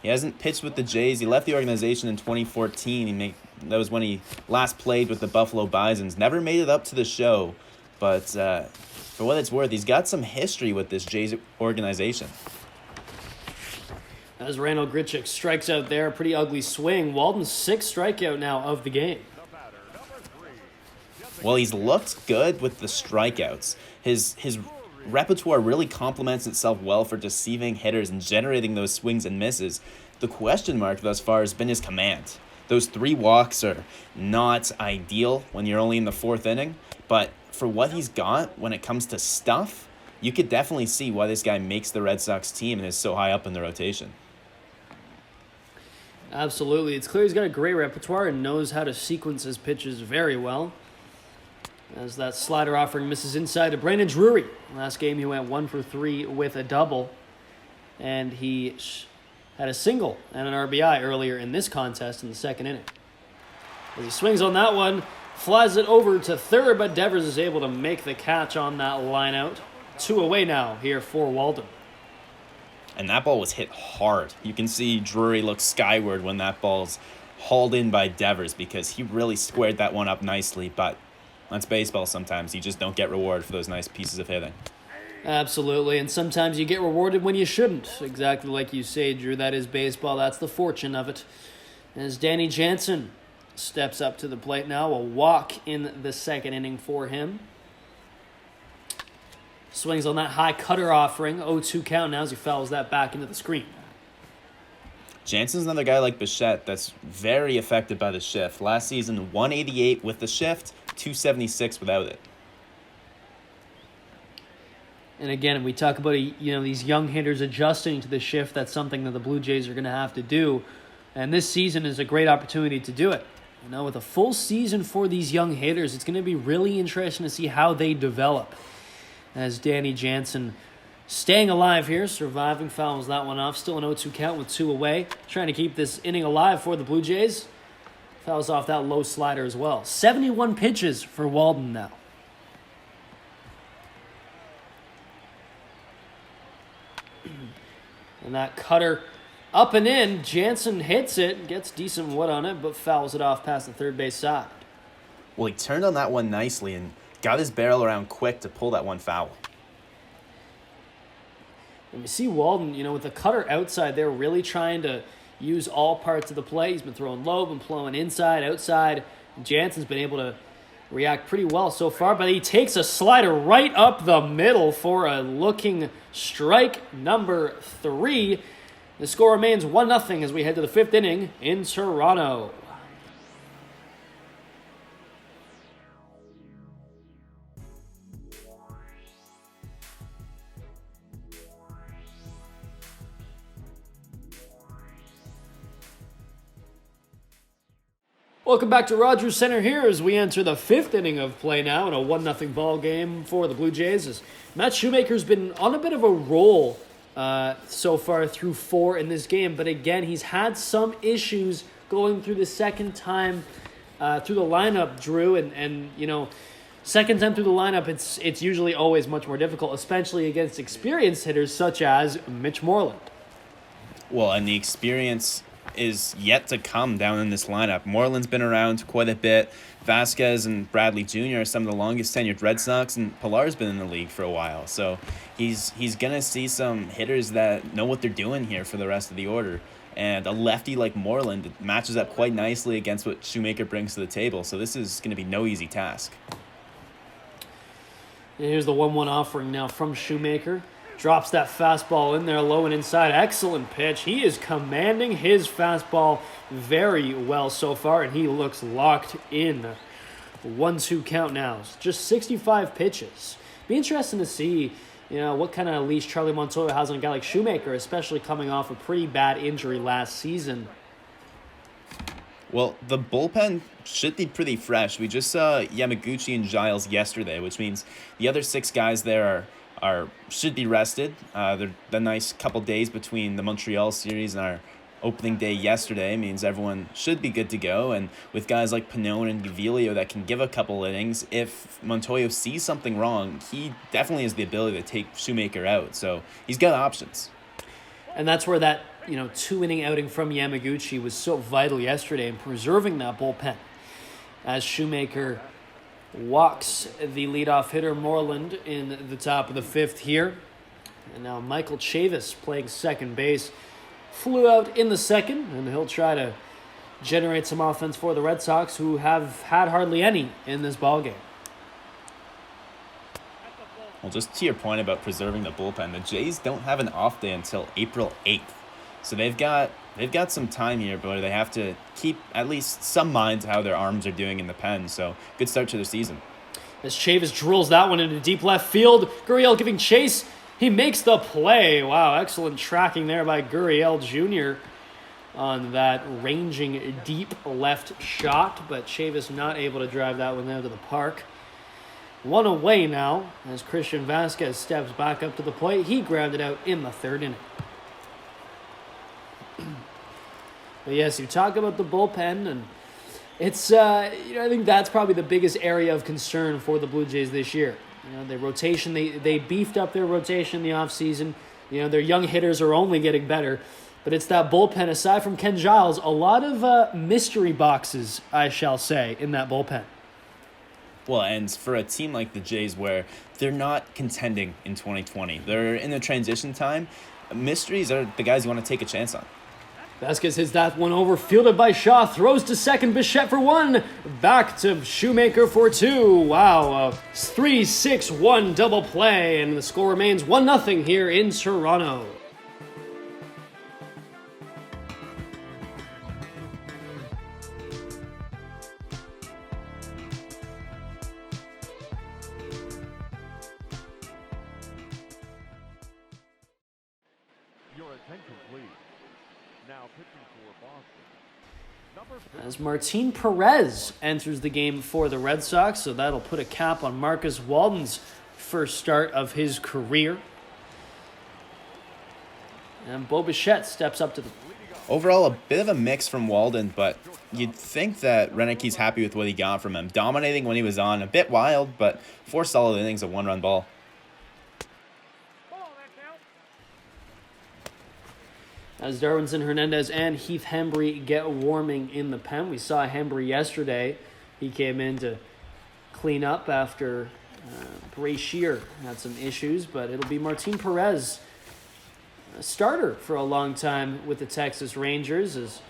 He hasn't pitched with the Jays. He left the organization in 2014. That was when he last played with the Buffalo Bisons. Never made it up to the show, but for what it's worth, he's got some history with this Jays organization. As Randall Grichuk strikes out there, pretty ugly swing. Walden's 6th strikeout now of the game. Well, he's looked good with the strikeouts. His repertoire really complements itself well for deceiving hitters and generating those swings and misses. The question mark thus far has been his command. Those 3 walks are not ideal when you're only in the 4th inning, but for what he's got when it comes to stuff, you could definitely see why this guy makes the Red Sox team and is so high up in the rotation. Absolutely. It's clear he's got a great repertoire and knows how to sequence his pitches very well. As that slider offering misses inside to Brandon Drury. Last game he went 1 for 3 with a double. And he had a single and an RBI earlier in this contest in the 2nd inning. As he swings on that one, flies it over to third, but Devers is able to make the catch on that line out. 2 away now here for Walden. And that ball was hit hard. You can see Drury look skyward when that ball's hauled in by Devers, because he really squared that one up nicely, but that's baseball sometimes. You just don't get rewarded for those nice pieces of hitting. Absolutely, and sometimes you get rewarded when you shouldn't. Exactly like you say, Drew, that is baseball. That's the fortune of it. As Danny Jansen steps up to the plate now. A walk in the second inning for him. Swings on that high cutter offering. 0-2 count now as he fouls that back into the screen. Jansen's another guy like Bichette that's very affected by the shift. Last season, 188 with the shift, 276 without it. And again, we talk about these young hitters adjusting to the shift. That's something that the Blue Jays are going to have to do. And this season is a great opportunity to do it. With a full season for these young hitters, it's going to be really interesting to see how they develop. As Danny Jansen staying alive here, surviving, fouls that one off. Still an 0-2 count with 2 away. Trying to keep this inning alive for the Blue Jays. Fouls off that low slider as well. 71 pitches for Walden now. And that cutter up and in. Jansen hits it, gets decent wood on it, but fouls it off past the third base side. Well, he turned on that one nicely and got his barrel around quick to pull that one foul. And we see Walden, with the cutter outside there, really trying to use all parts of the play. He's been throwing low, been flowing inside, outside. Jansen's been able to react pretty well so far, but he takes a slider right up the middle for a looking strike number 3. The score remains 1-0 as we head to the 5th inning in Toronto. Welcome back to Rogers Center here as we enter the 5th inning of play now in a 1-0 ball game for the Blue Jays. As Matt Shoemaker's been on a bit of a roll so far through 4 in this game, but again, he's had some issues going through the second time through the lineup, Drew, and second time through the lineup, it's usually always much more difficult, especially against experienced hitters such as Mitch Moreland. Well, and the experience is yet to come down in this lineup. Moreland's been around quite a bit. Velazquez and Bradley Jr. are some of the longest tenured Red Sox, and Pilar's been in the league for a while. So he's going to see some hitters that know what they're doing here for the rest of the order. And a lefty like Moreland matches up quite nicely against what Shoemaker brings to the table. So this is going to be no easy task. And here's the 1-1 offering now from Shoemaker. Drops that fastball in there low and inside. Excellent pitch. He is commanding his fastball very well so far, and he looks locked in. 1-2 count now. Just 65 pitches. Be interesting to see, what kind of leash Charlie Montoya has on a guy like Shoemaker, especially coming off a pretty bad injury last season. Well, the bullpen should be pretty fresh. We just saw Yamaguchi and Giles yesterday, which means the other 6 guys there should be rested. The nice couple days between the Montreal series and our opening day yesterday means everyone should be good to go. And with guys like Pannone and Gaviglio that can give a couple innings, if Montoya sees something wrong, he definitely has the ability to take Shoemaker out. So he's got options. And that's where that 2-inning outing from Yamaguchi was so vital yesterday in preserving that bullpen. As Shoemaker walks the leadoff hitter Moreland in the top of the 5th here. And now Michael Chavis playing second base. Flew out in the second, and he'll try to generate some offense for the Red Sox, who have had hardly any in this ballgame. Well, just to your point about preserving the bullpen, the Jays don't have an off day until April 8th. So they've got some time here, but they have to keep at least some mind to how their arms are doing in the pen. So good start to the season. As Chavis drills that one into deep left field, Gurriel giving chase. He makes the play. Wow, excellent tracking there by Gurriel Jr. on that ranging deep left shot, but Chavis not able to drive that one out to the park. 1 away now as Christian Vasquez steps back up to the plate. He grounded out in the 3rd inning. But yes, you talk about the bullpen, and it's I think that's probably the biggest area of concern for the Blue Jays this year. The rotation, they beefed up their rotation in the offseason. Their young hitters are only getting better, but it's that bullpen. Aside from Ken Giles, a lot of mystery boxes, I shall say, in that bullpen. Well, and for a team like the Jays where they're not contending in 2020, they're in a transition time, mysteries are the guys you want to take a chance on. Vasquez hits that one over, fielded by Shaw, throws to second, Bichette for one, back to Shoemaker for two. Wow, a 3-6-1 double play, and the score remains 1-0 here in Toronto. Your attention, please. Now pitching for Boston. As Martin Perez enters the game for the Red Sox, so that'll put a cap on Marcus Walden's first start of his career. And Bo Bichette steps up to the... Overall, a bit of a mix from Walden, but you'd think that Renick's happy with what he got from him. Dominating when he was on, a bit wild, but 4 solid innings of 1-run ball. As Darwinson Hernandez and Heath Hembry get warming in the pen. We saw Hembry yesterday. He came in to clean up after Bray Shear had some issues, but it'll be Martin Perez, a starter for a long time with the Texas Rangers, as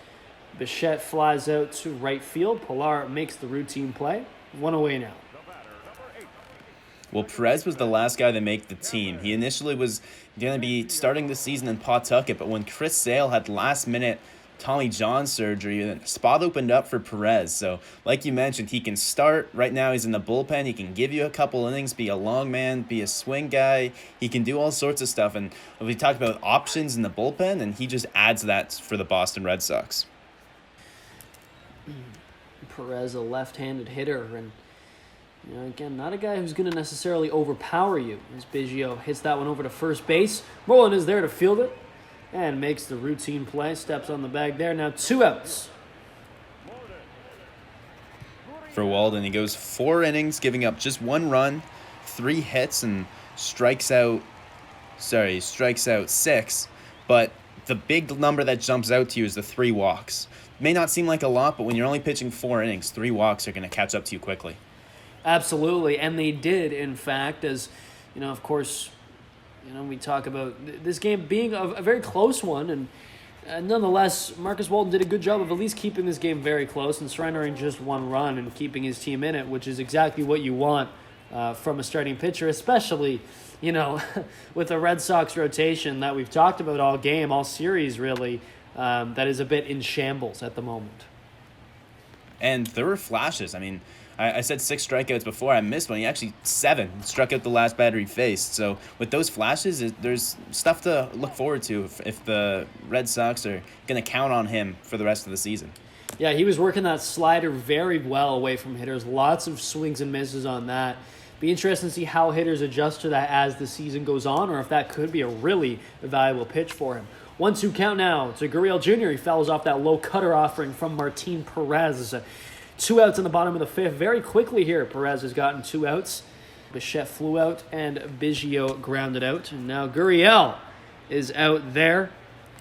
Bichette flies out to right field. Pilar makes the routine play. 1 away now. Well, Perez was the last guy to make the team. He initially was going to be starting the season in Pawtucket, but when Chris Sale had last-minute Tommy John surgery, the spot opened up for Perez. So, like you mentioned, he can start. Right now, he's in the bullpen. He can give you a couple innings, be a long man, be a swing guy. He can do all sorts of stuff. And we talked about options in the bullpen, and he just adds that for the Boston Red Sox. Perez, a left-handed hitter, and again, not a guy who's going to necessarily overpower you. As Biggio hits that one over to first base. Roland is there to field it and makes the routine play. Steps on the bag there. Now 2 outs. For Walden, he goes 4 innings, giving up just 1 run, 3 hits, and strikes out 6. But the big number that jumps out to you is the 3 walks. It may not seem like a lot, but when you're only pitching 4 innings, 3 walks are going to catch up to you quickly. Absolutely, and they did, in fact, as, of course, we talk about this game being a very close one, and nonetheless, Marcus Walden did a good job of at least keeping this game very close and surrendering just 1 run and keeping his team in it, which is exactly what you want from a starting pitcher, especially, with the Red Sox rotation that we've talked about all game, all series, really, that is a bit in shambles at the moment. And there were flashes. I mean, I said 6 strikeouts before. I missed one. He actually 7 struck out the last batter he faced. So with those flashes, there's stuff to look forward to if the Red Sox are going to count on him for the rest of the season. Yeah, he was working that slider very well away from hitters. Lots of swings and misses on that. Be interesting to see how hitters adjust to that as the season goes on, or if that could be a really valuable pitch for him. 1-2 count now to Gurriel Jr. He fouls off that low cutter offering from Martin Perez. 2 outs in the bottom of the 5th. Very quickly here, Perez has gotten 2 outs. Bichette flew out and Biggio grounded out. And now Gurriel is out there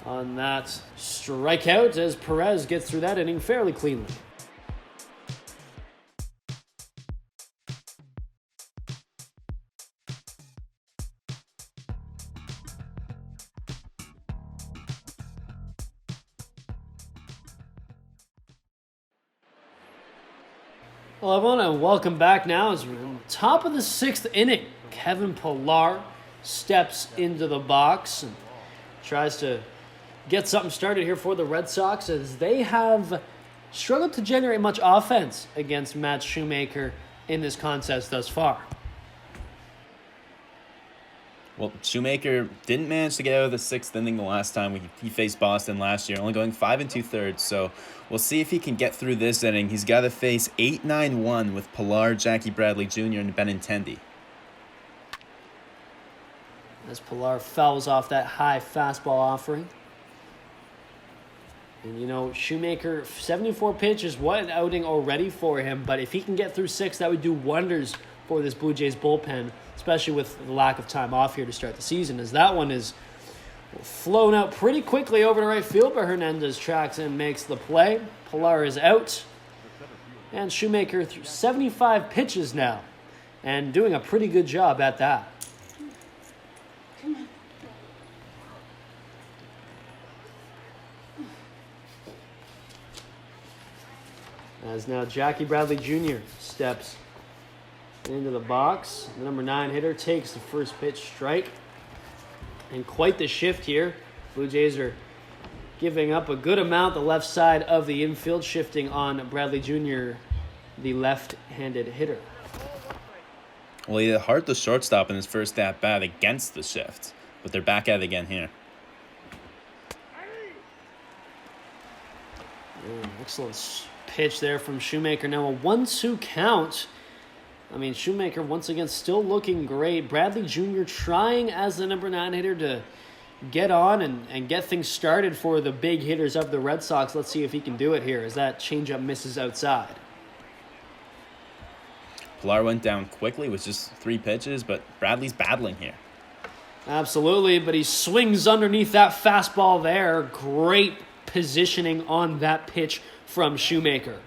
on that strikeout as Perez gets through that inning fairly cleanly. Hello everyone and welcome back now as we're on top of the 6th inning. Kevin Pilar steps into the box and tries to get something started here for the Red Sox as they have struggled to generate much offense against Matt Shoemaker in this contest thus far. Well, Shoemaker didn't manage to get out of the 6th inning the last time he faced Boston last year, only going 5 2/3. So we'll see if he can get through this inning. He's got to face 8-9-1 with Pilar, Jackie Bradley Jr., and Benintendi. As Pilar fouls off that high fastball offering. And Shoemaker, 74 pitches, what an outing already for him. But if he can get through 6, that would do wonders for this Blue Jays bullpen, especially with the lack of time off here to start the season, as that one is flown out pretty quickly over to right field, but Hernandez tracks and makes the play. Pilar is out, and Shoemaker through 75 pitches now, and doing a pretty good job at that. As now Jackie Bradley Jr. steps into the box. The number 9 hitter takes the first pitch strike. And quite the shift here. Blue Jays are giving up a good amount the left side of the infield, shifting on Bradley Jr., the left-handed hitter. Well, he hit hard the shortstop in his first at-bat against the shift, but they're back at it again here. Excellent pitch there from Shoemaker. Now a 1-2 count. I mean, Shoemaker once again still looking great. Bradley Jr. trying as the number 9 hitter to get on and get things started for the big hitters of the Red Sox. Let's see if he can do it here as that changeup misses outside. Pilar went down quickly with just 3 pitches, but Bradley's battling here. Absolutely, but he swings underneath that fastball there. Great positioning on that pitch from Shoemaker.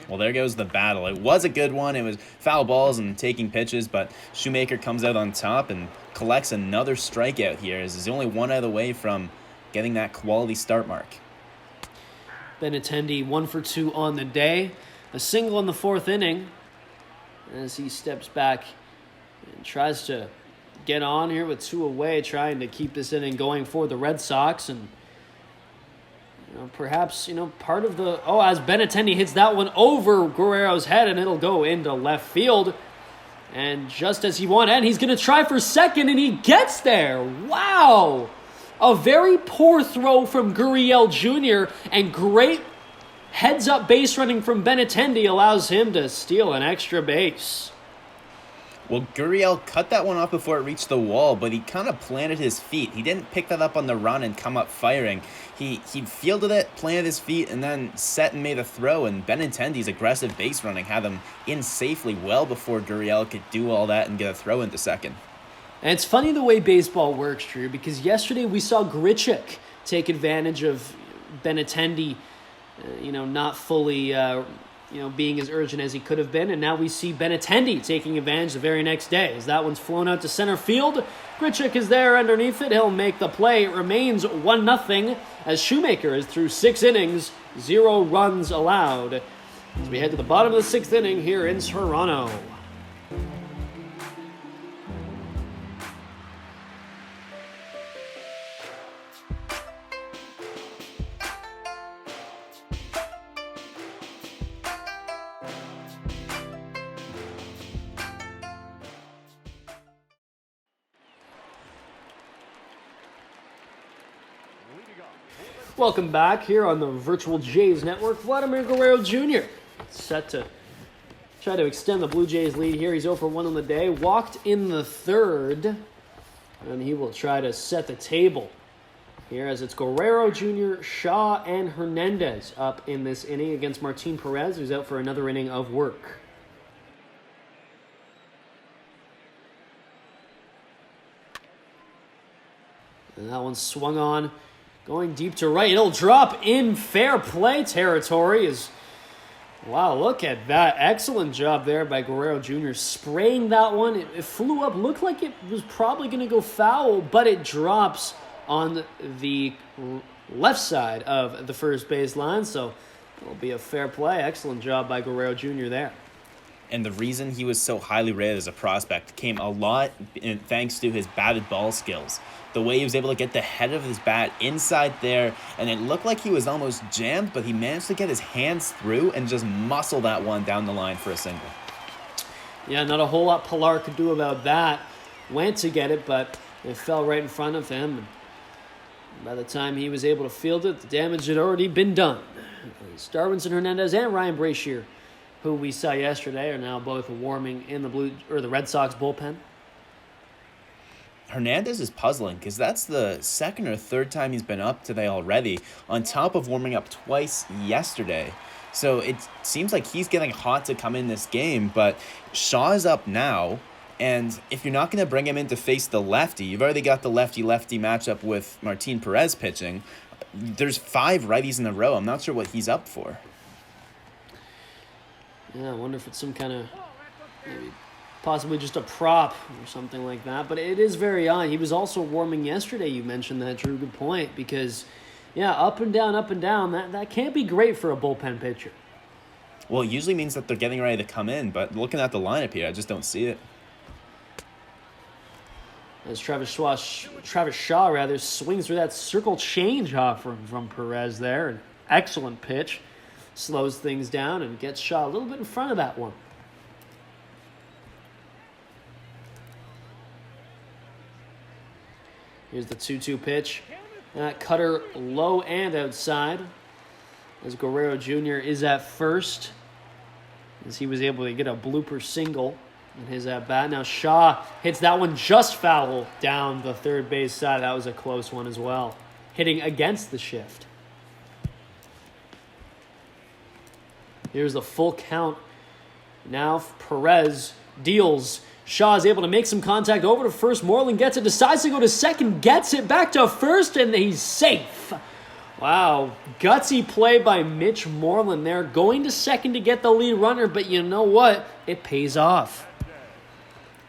Well, there goes the battle. It was a good one. It was foul balls and taking pitches, but Shoemaker comes out on top and collects another strikeout here as he's only one out of the way from getting that quality start mark. Benintendi 1 for 2 on the day. A single in the 4th inning as he steps back and tries to get on here with 2 away, trying to keep this inning going for the Red Sox. And perhaps, part of the... as Benintendi hits that one over Guerrero's head, and it'll go into left field. And just as he wanted, and he's going to try for second, and he gets there. Wow! A very poor throw from Gurriel Jr., and great heads-up base running from Benintendi allows him to steal an extra base. Well, Gurriel cut that one off before it reached the wall, but he kind of planted his feet. He didn't pick that up on the run and come up firing. He fielded it, planted his feet, and then set and made a throw, and Benintendi's aggressive base running had him in safely well before Gurriel could do all that and get a throw into second. And it's funny the way baseball works, Drew, because yesterday we saw Grichuk take advantage of Benintendi, not fully... being as urgent as he could have been. And now we see Benintendi taking advantage the very next day. As that one's flown out to center field, Grichuk is there underneath it. He'll make the play. It remains 1-0 as Shoemaker is through 6 innings, 0 runs allowed. As we head to the bottom of the 6th inning here in Toronto. Welcome back here on the Virtual Jays Network. Vladimir Guerrero Jr. set to try to extend the Blue Jays lead here. He's 0 for 1 on the day. Walked in the 3rd, and he will try to set the table here as it's Guerrero Jr., Shaw, and Hernandez up in this inning against Martin Perez, who's out for another inning of work. And that one swung on. Going deep to right. It'll drop in fair play territory. Wow, look at that. Excellent job there by Guerrero Jr. spraying that one. It flew up. Looked like it was probably going to go foul, but it drops on the left side of the first base line. So it'll be a fair play. Excellent job by Guerrero Jr. there. And the reason he was so highly rated as a prospect came a lot thanks to his batted ball skills. The way he was able to get the head of his bat inside there, and it looked like he was almost jammed, but he managed to get his hands through and just muscle that one down the line for a single. Yeah, not a whole lot Pilar could do about that. Went to get it, but it fell right in front of him. And by the time he was able to field it, the damage had already been done. Darwinson Hernandez and Ryan Brashear, who we saw yesterday, are now both warming in the Red Sox bullpen. Hernandez is puzzling because that's the 2nd or 3rd time he's been up today already, on top of warming up twice yesterday. So it seems like he's getting hot to come in this game, but Shaw is up now, and if you're not going to bring him in to face the lefty, you've already got the lefty-lefty matchup with Martin Perez pitching. There's 5 righties in a row. I'm not sure what he's up for. Yeah, I wonder if it's some kind of maybe possibly just a prop or something like that. But it is very odd. He was also warming yesterday. You mentioned that, Drew. Good point, because Yeah, up and down, up and down. That can't be great for a bullpen pitcher. Well, it usually means that they're getting ready to come in, but looking at the lineup here, I just don't see it. As Travis Shaw swings through that circle change off from Perez there. An excellent pitch. Slows things down and gets Shaw a little bit in front of that one. Here's the 2-2 pitch. That cutter low and outside. As Guerrero Jr. is at first. As he was able to get a blooper single in his at-bat. Now Shaw hits that one just foul down the third base side. That was a close one as well. Hitting against the shift. Here's the full count. Now Perez deals. Shaw is able to make some contact over to first. Moreland gets it, decides to go to second, gets it back to first, and he's safe. Wow, gutsy play by Mitch Moreland there. Going to second to get the lead runner, but you know what? It pays off.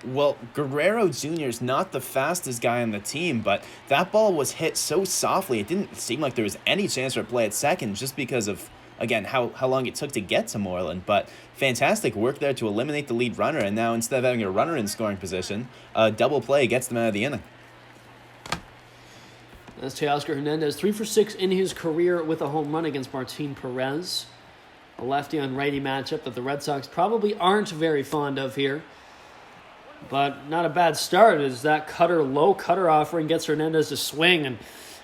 Well, Guerrero Jr. is not the fastest guy on the team, but that ball was hit so softly, it didn't seem like there was any chance for a play at second just because of, again, how long it took to get to Moreland. But fantastic work there to eliminate the lead runner, and now instead of having a runner in scoring position, a double play gets them out of the inning. That's Teoscar Hernandez, 3 for 6 in his career with a home run against Martin Perez. A lefty on righty matchup that the Red Sox probably aren't very fond of here. But not a bad start as that low cutter offering gets Hernandez to swing. And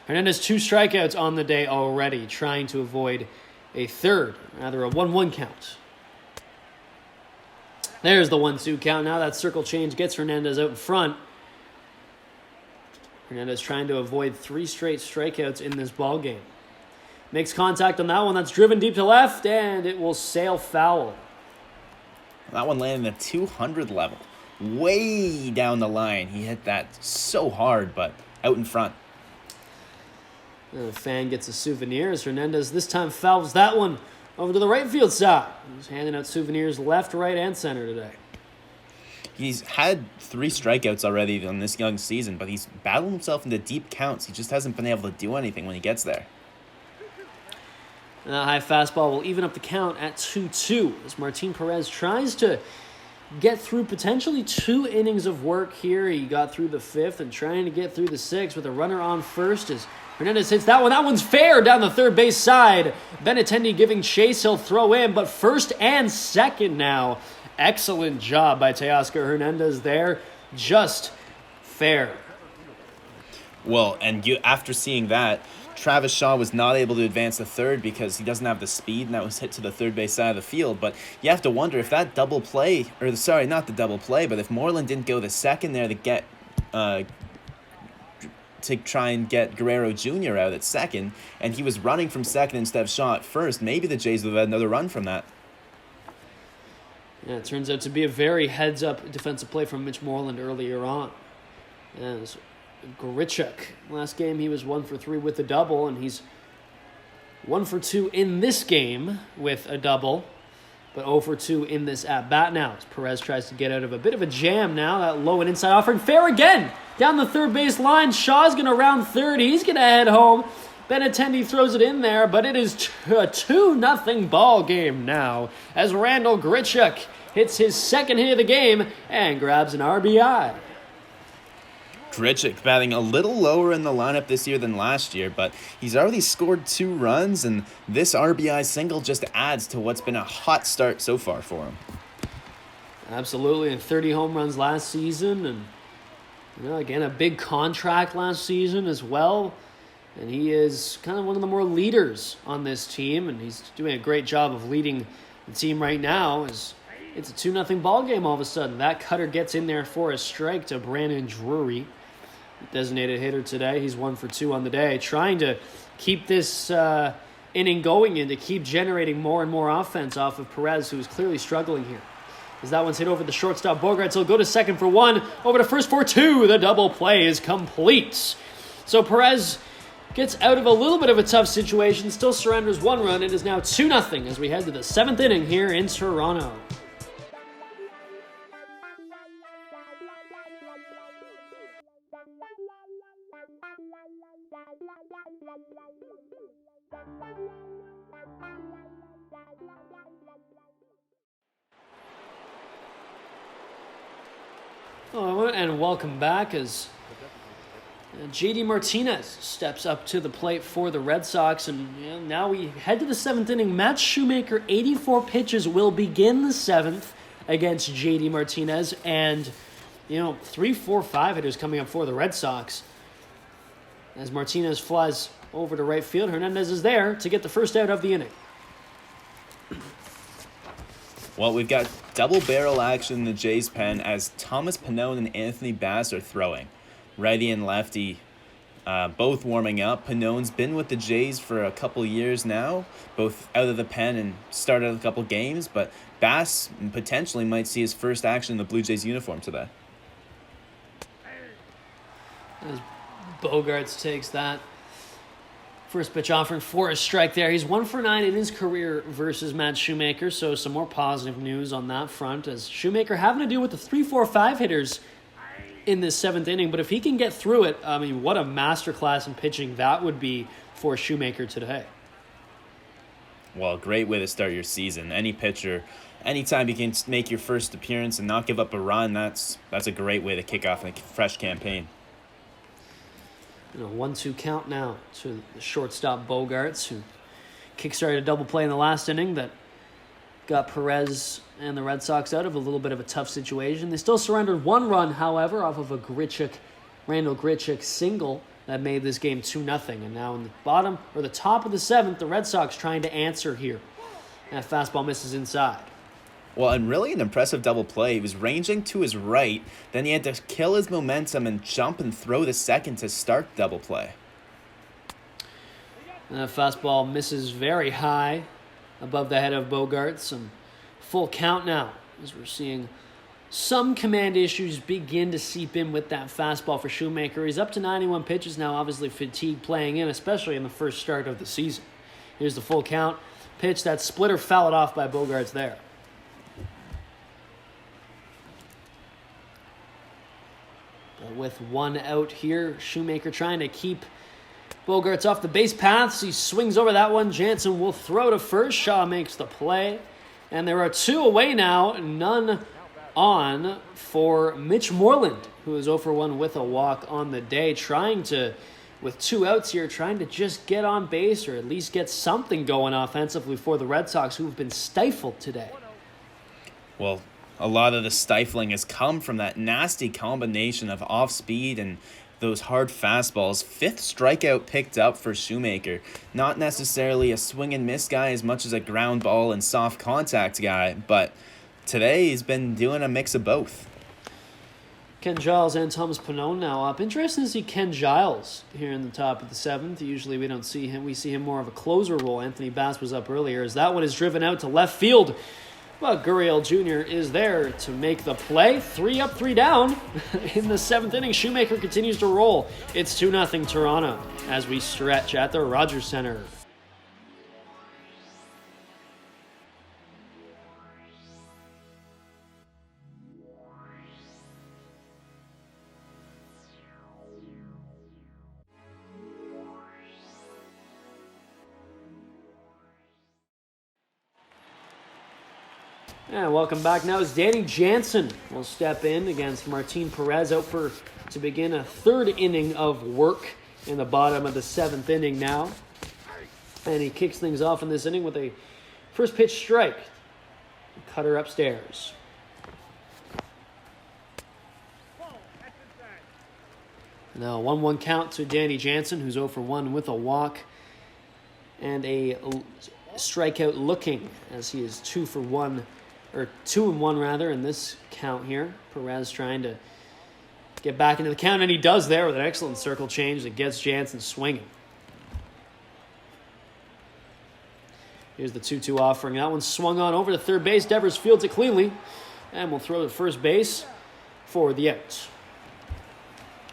Hernandez 2 strikeouts on the day already, trying to avoid a third, rather a 1-1 count. There's the 1-2 count. Now that circle change gets Hernandez out in front. Hernandez trying to avoid 3 straight strikeouts in this ballgame. Makes contact on that one. That's driven deep to left, and it will sail foul. That one landed at 200 level. Way down the line. He hit that so hard, but out in front. The fan gets a souvenir as Hernandez this time fouls that one over to the right field side. He's handing out souvenirs left, right, and center today. He's had 3 strikeouts already on this young season, but he's battled himself into deep counts. He just hasn't been able to do anything when he gets there. And that high fastball will even up the count at 2-2 as Martin Perez tries to get through potentially 2 innings of work here. He got through the 5th and trying to get through the 6th with a runner on first as Hernandez hits that one. That one's fair down the third base side. Benintendi giving chase. He'll throw in, but first and second now. Excellent job by Teoscar Hernandez there. Just fair. Well, and after seeing that, Travis Shaw was not able to advance to third because he doesn't have the speed, and that was hit to the third base side of the field. But you have to wonder if that double play, or sorry, not the double play, but if Moreland didn't go to second there to try and get Guerrero Jr. out at second, and he was running from second instead of Shaw at first, maybe the Jays would have had another run from that. Yeah, it turns out to be a very heads-up defensive play from Mitch Moreland earlier on. As Grichuk, last game he was 1 for 3 with a double, and he's 1 for 2 in this game with a double, but 0 for 2 in this at-bat now. As Perez tries to get out of a bit of a jam now, that low and inside offering, fair again! Down the third base line, Shaw's going to round third, he's going to head home. Benintendi throws it in there, but it is a 2-0 ball game now as Randall Grichuk hits his second hit of the game and grabs an RBI. Grichuk batting a little lower in the lineup this year than last year, but he's already scored 2 runs, and this RBI single just adds to what's been a hot start so far for him. Absolutely, and 30 home runs last season, and again, a big contract last season as well. And he is kind of one of the more leaders on this team, and he's doing a great job of leading the team right now. As it's a 2-0 ball game all of a sudden. That cutter gets in there for a strike to Brandon Drury, designated hitter today. He's 1 for 2 on the day, trying to keep this inning going and to keep generating more and more offense off of Perez, who is clearly struggling here. As that one's hit over the shortstop, Bogarts will go to second for 1, over to first for 2. The double play is complete. So Perez gets out of a little bit of a tough situation, still surrenders 1 run. It is now 2-0 as we head to the 7th inning here in Toronto. Hello and welcome back as JD Martinez steps up to the plate for the Red Sox, and now we head to the 7th inning. Matt Shoemaker, 84 pitches, will begin the 7th against JD Martinez, and 3, 4, 5 hitters coming up for the Red Sox. As Martinez flies over to right field, Hernandez is there to get the first out of the inning. Well, we've got double barrel action in the Jays pen as Thomas Pannone and Anthony Bass are throwing. Righty and lefty both warming up. Pannone's been with the Jays for a couple years now, both out of the pen and started a couple games, but Bass potentially might see his first action in the Blue Jays uniform today. As Bogaerts takes that first pitch offering for a strike there. He's 1 for 9 in his career versus Matt Shoemaker, so some more positive news on that front as Shoemaker having to deal with the 3, 4, 5 hitters in this 7th inning, but if he can get through it, I mean, what a masterclass in pitching that would be for Shoemaker today. Well, great way to start your season. Any pitcher, anytime you can make your first appearance and not give up a run, that's a great way to kick off a fresh campaign. 1-2 count now to the shortstop Bogaerts, who kickstarted a double play in the last inning that got Perez and the Red Sox out of a little bit of a tough situation. They still surrendered 1 run, however, off of a Randall Grichuk single that made this game 2-0. And now in the top of the 7th, the Red Sox trying to answer here. That fastball misses inside. Well, and really an impressive double play. He was ranging to his right, then he had to kill his momentum and jump and throw the second to start double play. And that fastball misses very high above the head of Bogaerts. Some full count now as we're seeing some command issues begin to seep in with that fastball for Shoemaker. He's up to 91 pitches now, obviously fatigue playing in, especially in the first start of the season. Here's the full count. Pitch, that splitter fouled off by Bogaerts there. With 1 out here, Shoemaker trying to keep Bogaerts off the base paths. He swings over that one. Jansen will throw to first. Shaw makes the play. And there are 2 away now. None on for Mitch Moreland, who is 0 for 1 with a walk on the day. With 2 outs here, trying to just get on base or at least get something going offensively for the Red Sox, who have been stifled today. Well, a lot of the stifling has come from that nasty combination of off-speed and those hard fastballs. 5th strikeout picked up for Shoemaker. Not necessarily a swing and miss guy as much as a ground ball and soft contact guy, but today he's been doing a mix of both. Ken Giles and Thomas Pannone now up. Interesting to see Ken Giles here in the top of the 7th. Usually we don't see him. We see him more of a closer role. Anthony Bass was up earlier as that one is driven out to left field. But Gurriel Jr. is there to make the play. 3 up, 3 down in the 7th inning. Shoemaker continues to roll. It's 2-0 Toronto as we stretch at the Rogers Center. And welcome back now as Danny Jansen will step in against Martin Perez out to begin a 3rd inning of work in the bottom of the 7th inning now. And he kicks things off in this inning with a first pitch strike. Cutter upstairs. Now 1-1 count to Danny Jansen, who's 0 for 1 with a walk and a strikeout looking as he is 2 for 1. Or 2-1 rather in this count here. Perez trying to get back into the count, and he does there with an excellent circle change that gets Jansen swinging. Here's the 2-2 offering. That one's swung on over to third base. Devers fields it cleanly, and will throw to first base for the out.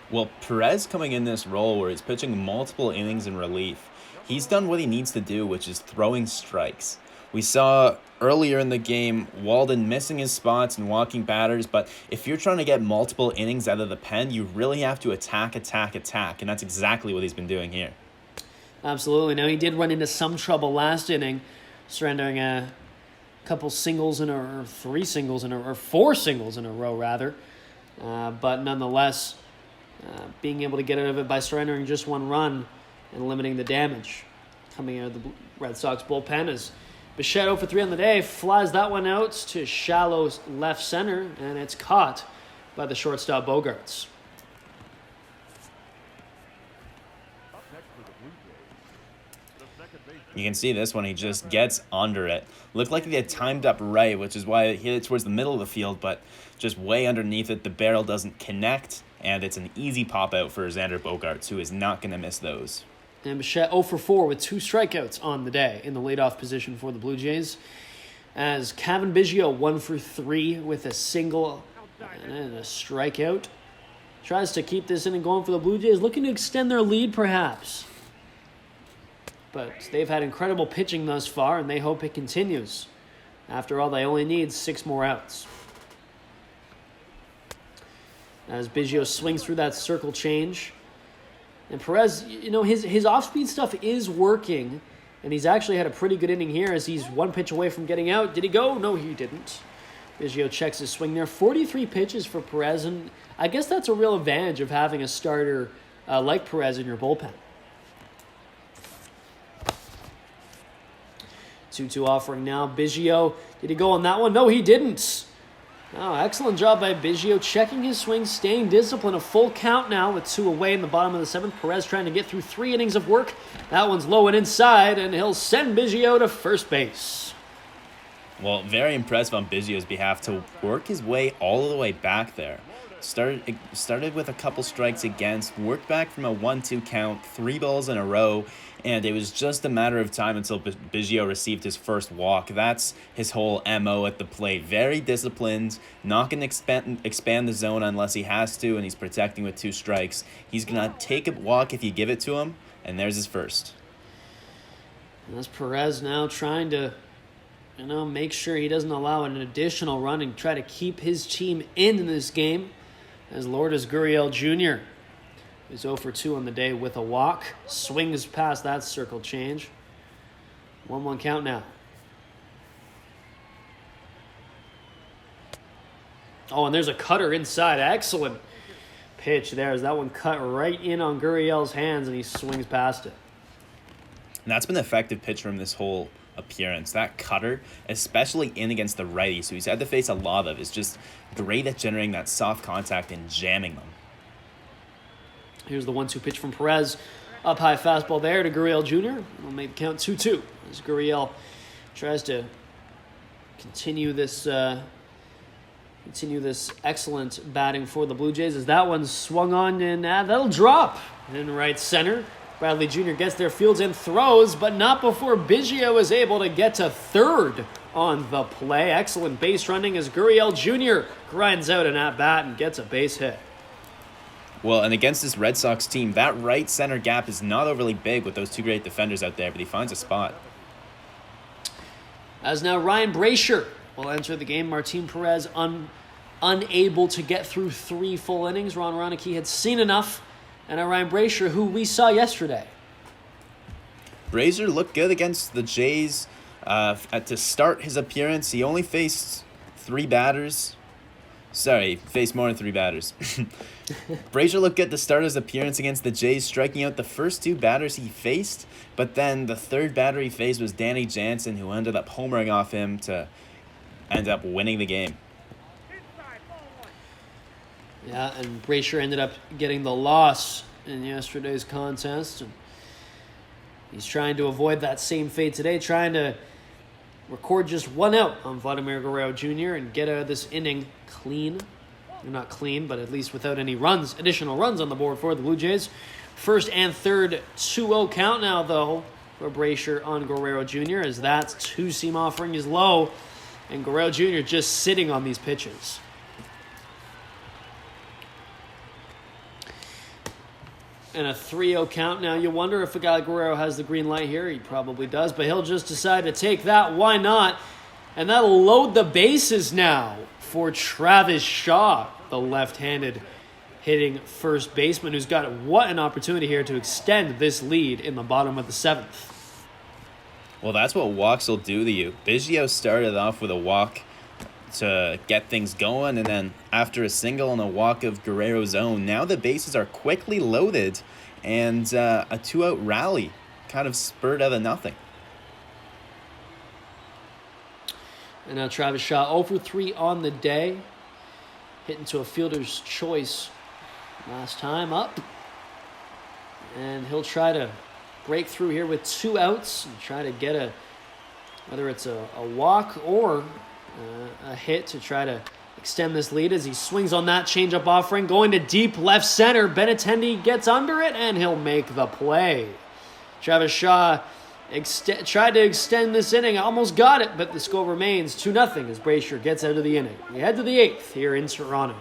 Well, Perez coming in this role where he's pitching multiple innings in relief, he's done what he needs to do, which is throwing strikes. We saw earlier in the game Walden missing his spots and walking batters, but if you're trying to get multiple innings out of the pen, you really have to attack, and that's exactly what he's been doing here. Absolutely. Now, he did run into some trouble last inning, surrendering a couple singles or 3 singles or 4 singles in a row, rather. But nonetheless, being able to get out of it by surrendering just 1 run and limiting the damage coming out of the Red Sox bullpen as Bichette 0 for 3 on the day flies that one out to shallow left center, and it's caught by the shortstop Bogarts. Up next for the Blue Jays, the second baseman. You can see this one, he just gets under it. Looked like he had timed up right, which is why he hit it towards the middle of the field, but just way underneath it, the barrel doesn't connect, and it's an easy pop out for Xander Bogaerts, who is not going to miss those. And Bichette 0 for 4 with 2 strikeouts on the day in the leadoff position for the Blue Jays. As Cavan Biggio 1 for 3 with a single and a strikeout. Tries to keep this inning going for the Blue Jays, looking to extend their lead perhaps. But they've had incredible pitching thus far, and they hope it continues. After all, they only need 6 more outs. As Biggio swings through that circle change. And Perez, his off-speed stuff is working, and he's actually had a pretty good inning here as he's 1 pitch away from getting out. Did he go? No, he didn't. Biggio checks his swing there. 43 pitches for Perez, and I guess that's a real advantage of having a starter like Perez in your bullpen. 2-2 offering now. Biggio, did he go on that one? No, he didn't. Oh, excellent job by Biggio, checking his swing, staying disciplined. A full count now with 2 away in the bottom of the 7th. Perez trying to get through 3 innings of work. That one's low and inside, and he'll send Biggio to first base. Well, very impressive on Biggio's behalf to work his way all the way back there. Started with a couple strikes against, worked back from a 1-2 count, 3 balls in a row, and it was just a matter of time until Biggio received his first walk. That's his whole MO at the plate. Very disciplined, not going to expand the zone unless he has to, and he's protecting with 2 strikes. He's going to take a walk if you give it to him, and there's his first. And that's Perez now trying to make sure he doesn't allow an additional run and try to keep his team in this game. As Lourdes Gurriel Jr. is 0 for 2 on the day with a walk. Swings past that circle change. 1-1 count now. Oh, and there's a cutter inside. Excellent pitch there as that one cut right in on Gurriel's hands, and he swings past it. And that's been an effective pitch from this whole appearance. That cutter, especially in against the righties, who he's had to face a lot of, is just great at generating that soft contact and jamming them. Here's the 1-2 pitch from Perez. Up high fastball there to Gurriel Jr. We'll make the count 2-2 as Gurriel tries to continue this excellent batting for the Blue Jays as that one's swung on, and that'll drop in right center. Bradley Jr. gets there, fields and throws, but not before Biggio is able to get to third on the play. Excellent base running as Gurriel Jr. grinds out an at-bat and gets a base hit. Well, and against this Red Sox team, that right center gap is not overly big with those 2 great defenders out there, but he finds a spot. As now Ryan Brasher will enter the game. Martin Perez unable to get through 3 full innings. Ron Ronicky had seen enough. And a Ryan Brasher, who we saw yesterday. Brasher looked good against the Jays. To start his appearance, he only faced 3 batters. Sorry, faced more than 3 batters. Brasher looked good to start his appearance against the Jays, striking out the first 2 batters he faced. But then the 3rd batter he faced was Danny Jansen, who ended up homering off him to end up winning the game. Yeah, and Brasher ended up getting the loss in yesterday's contest. And he's trying to avoid that same fate today, trying to record just 1 out on Vladimir Guerrero Jr. and get out of this inning clean. Not clean, but at least without any additional runs on the board for the Blue Jays. First and third 2-0 count now, though, for Brasher on Guerrero Jr. as that 2-seam offering is low, and Guerrero Jr. just sitting on these pitches. And a 3-0 count. Now, you wonder if a guy like Guerrero has the green light here. He probably does, but he'll just decide to take that. Why not? And that'll load the bases now for Travis Shaw, the left-handed hitting first baseman, who's got what an opportunity here to extend this lead in the bottom of the 7th. Well, that's what walks will do to you. Biggio started off with a walk to get things going, and then after a single and a walk of Guerrero's own, now the bases are quickly loaded, and a 2-out rally kind of spurred out of nothing. And now Travis Shaw 0 for 3 on the day, hitting to a fielder's choice last time up, and he'll try to break through here with 2 outs and try to get whether it's a walk or a hit to try to extend this lead as he swings on that changeup offering, going to deep left center. Benintendi gets under it, and he'll make the play. Travis Shaw tried to extend this inning, almost got it, but the score remains 2-0 as Brazier gets out of the inning. We head to the 8th here in Toronto.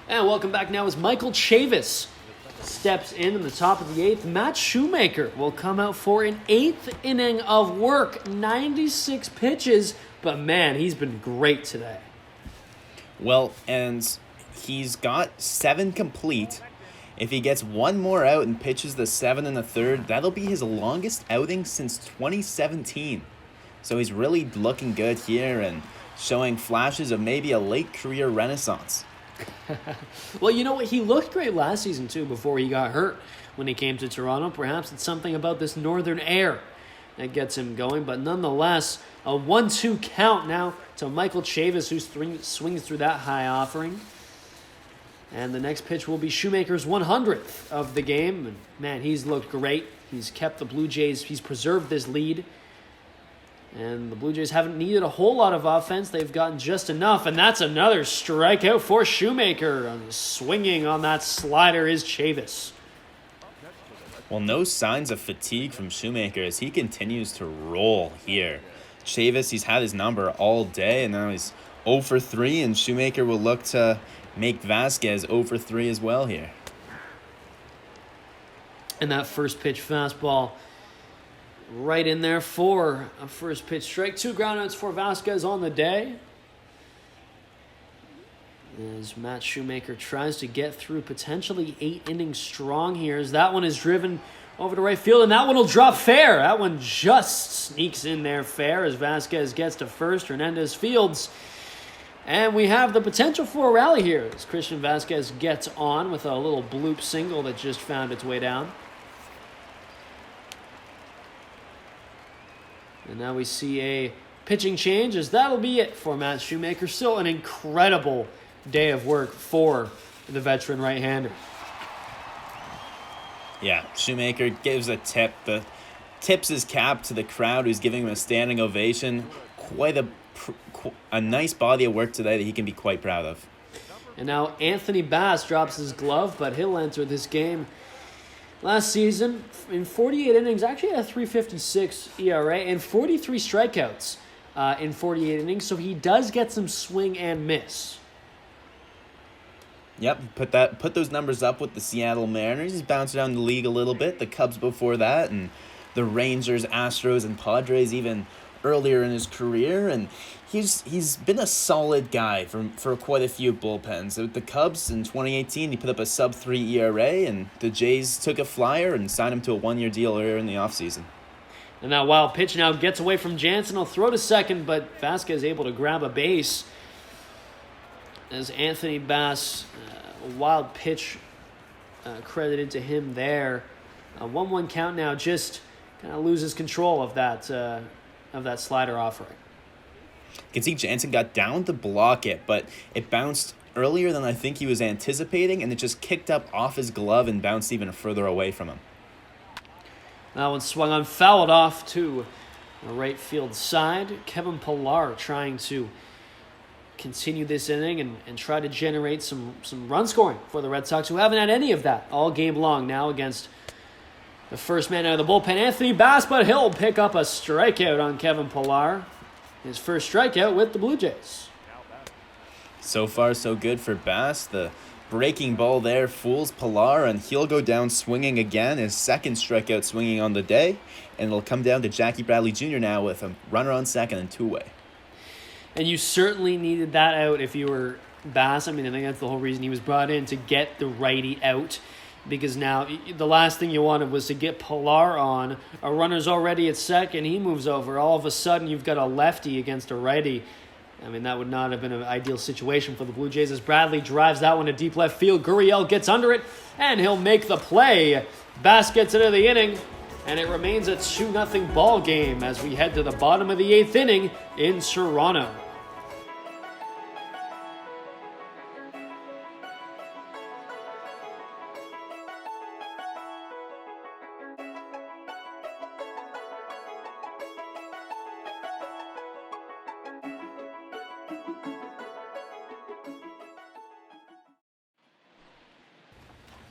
And welcome back now as Michael Chavis steps in the top of the 8th. Matt Shoemaker will come out for an 8th inning of work. 96 pitches, but man, he's been great today. Well, and he's got 7 complete. If he gets 1 more out and pitches the 7 1/3, that'll be his longest outing since 2017. So he's really looking good here and showing flashes of maybe a late career renaissance. Well, you know what? He looked great last season, too, before he got hurt when he came to Toronto. Perhaps it's something about this northern air that gets him going. But nonetheless, a 1-2 count now to Michael Chavis, who swings through that high offering. And the next pitch will be Shoemaker's 100th of the game. And man, he's looked great. He's kept the Blue Jays. He's preserved this lead. And the Blue Jays haven't needed a whole lot of offense. They've gotten just enough. And that's another strikeout for Shoemaker. Swinging on that slider is Chavis. Well, no signs of fatigue from Shoemaker as he continues to roll here. Chavis, he's had his number all day, and now he's 0 for 3, and Shoemaker will look to make Velazquez 0 for 3 as well here. And that first pitch fastball right in there for a first pitch strike. 2 groundouts for Velazquez on the day. As Matt Shoemaker tries to get through potentially 8 innings strong here, as that one is driven over to right field, and that one will drop fair. That one just sneaks in there fair as Velazquez gets to first. Hernandez fields. And we have the potential for a rally here as Christian Velazquez gets on with a little bloop single that just found its way down. And now we see a pitching change as that'll be it for Matt Shoemaker. Still an incredible day of work for the veteran right-hander. Yeah, Shoemaker gives a tip. Tips his cap to the crowd who's giving him a standing ovation. Quite a nice body of work today that he can be quite proud of. And now Anthony Bass drops his glove, but he'll enter this game. Last season, in 48 innings, actually had a 3.56 ERA and 43 strikeouts in 48 innings, so he does get some swing and miss. Yep, put those numbers up with the Seattle Mariners. He's bounced around the league a little bit. The Cubs before that, and the Rangers, Astros, and Padres even earlier in his career, and he's been a solid guy for quite a few bullpens. With the Cubs in 2018, he put up a sub-3 ERA, and the Jays took a flyer and signed him to a 1-year deal earlier in the offseason. And that wild pitch now gets away from Jansen. He'll throw to second, but Vasquez able to grab a base as Anthony Bass, a wild pitch credited to him there. A 1-1 count now, just kind of loses control of that slider offering. You can see Jansen got down to block it, but it bounced earlier than I think he was anticipating, and it just kicked up off his glove and bounced even further away from him. That one swung on, fouled off to the right field side. Kevin Pillar trying to continue this inning and try to generate some run scoring for the Red Sox, who haven't had any of that all game long now against the first man out of the bullpen, Anthony Bass, but he'll pick up a strikeout on Kevin Pillar. His first strikeout with the Blue Jays. So far, so good for Bass. The breaking ball there fools Pilar, and he'll go down swinging again. His second strikeout swinging on the day. And it'll come down to Jackie Bradley Jr. now with a runner on second and two-way. And you certainly needed that out if you were Bass. I mean, I think that's the whole reason he was brought in, to get the righty out. Because now the last thing you wanted was to get Pilar on. A runner's already at second. He moves over. All of a sudden, you've got a lefty against a righty. I mean, that would not have been an ideal situation for the Blue Jays as Bradley drives that one to deep left field. Gurriel gets under it, and he'll make the play. Bass gets into the inning, and it remains a 2-0 ball game as we head to the bottom of the 8th inning in Toronto.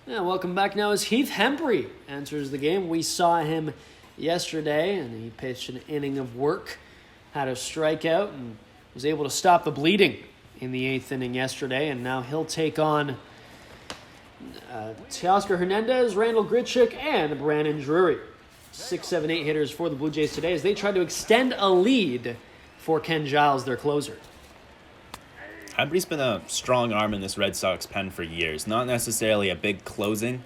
Yeah, welcome back now as Heath Hembree enters the game. We saw him yesterday, and he pitched an inning of work, had a strikeout, and was able to stop the bleeding in the 8th inning yesterday. And now he'll take on Teoscar Hernandez, Randall Grichuk, and Brandon Drury. 6, 7, 8 hitters for the Blue Jays today as they try to extend a lead for Ken Giles, their closer. Hembree's been a strong arm in this Red Sox pen for years. Not necessarily a big closing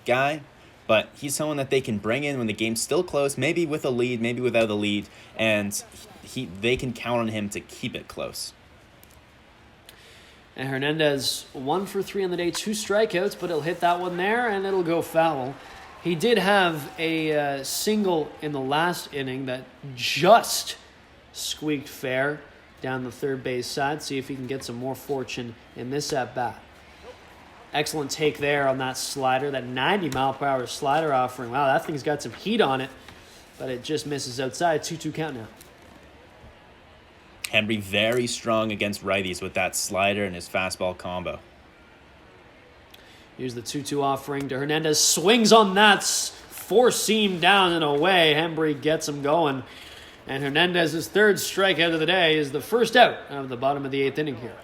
guy, but he's someone that they can bring in when the game's still close, maybe with a lead, maybe without a lead, and they can count on him to keep it close. And Hernandez 1 for 3 on the day, 2 strikeouts, but he'll hit that one there, and it'll go foul. He did have a single in the last inning that just squeaked fair down the third base side. See if he can get some more fortune in this at-bat. Excellent take there on that slider, that 90-mile-per-hour slider offering. Wow, that thing's got some heat on it, but it just misses outside. 2-2 count now. Hembree very strong against righties with that slider and his fastball combo. Here's the 2-2 offering to Hernandez. Swings on that four-seam down and away. Hembree gets him going. And Hernandez's third strikeout of the day is the first out of the bottom of the 8th inning here.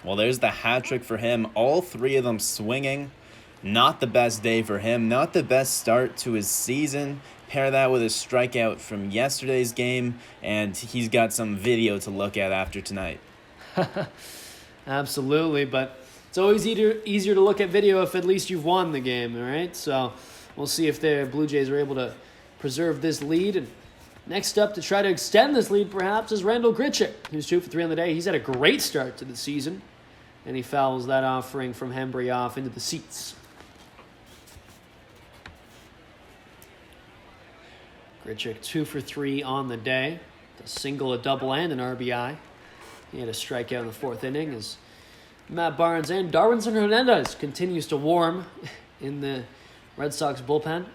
Well, there's the hat trick for him. All 3 of them swinging. Not the best day for him. Not the best start to his season. Pair that with his strikeout from yesterday's game, and he's got some video to look at after tonight. Absolutely, but it's always easier to look at video if at least you've won the game, all right? So we'll see if the Blue Jays are able to preserve this lead. And next up to try to extend this lead, perhaps, is Randall Grichuk, who's 2 for 3 on the day. He's had a great start to the season, and he fouls that offering from Hembree off into the seats. Grichuk 2 for 3 on the day. A single, a double, and an RBI. He had a strikeout in the 4th inning as Matt Barnes and Darwinson Hernandez continues to warm in the Red Sox bullpen.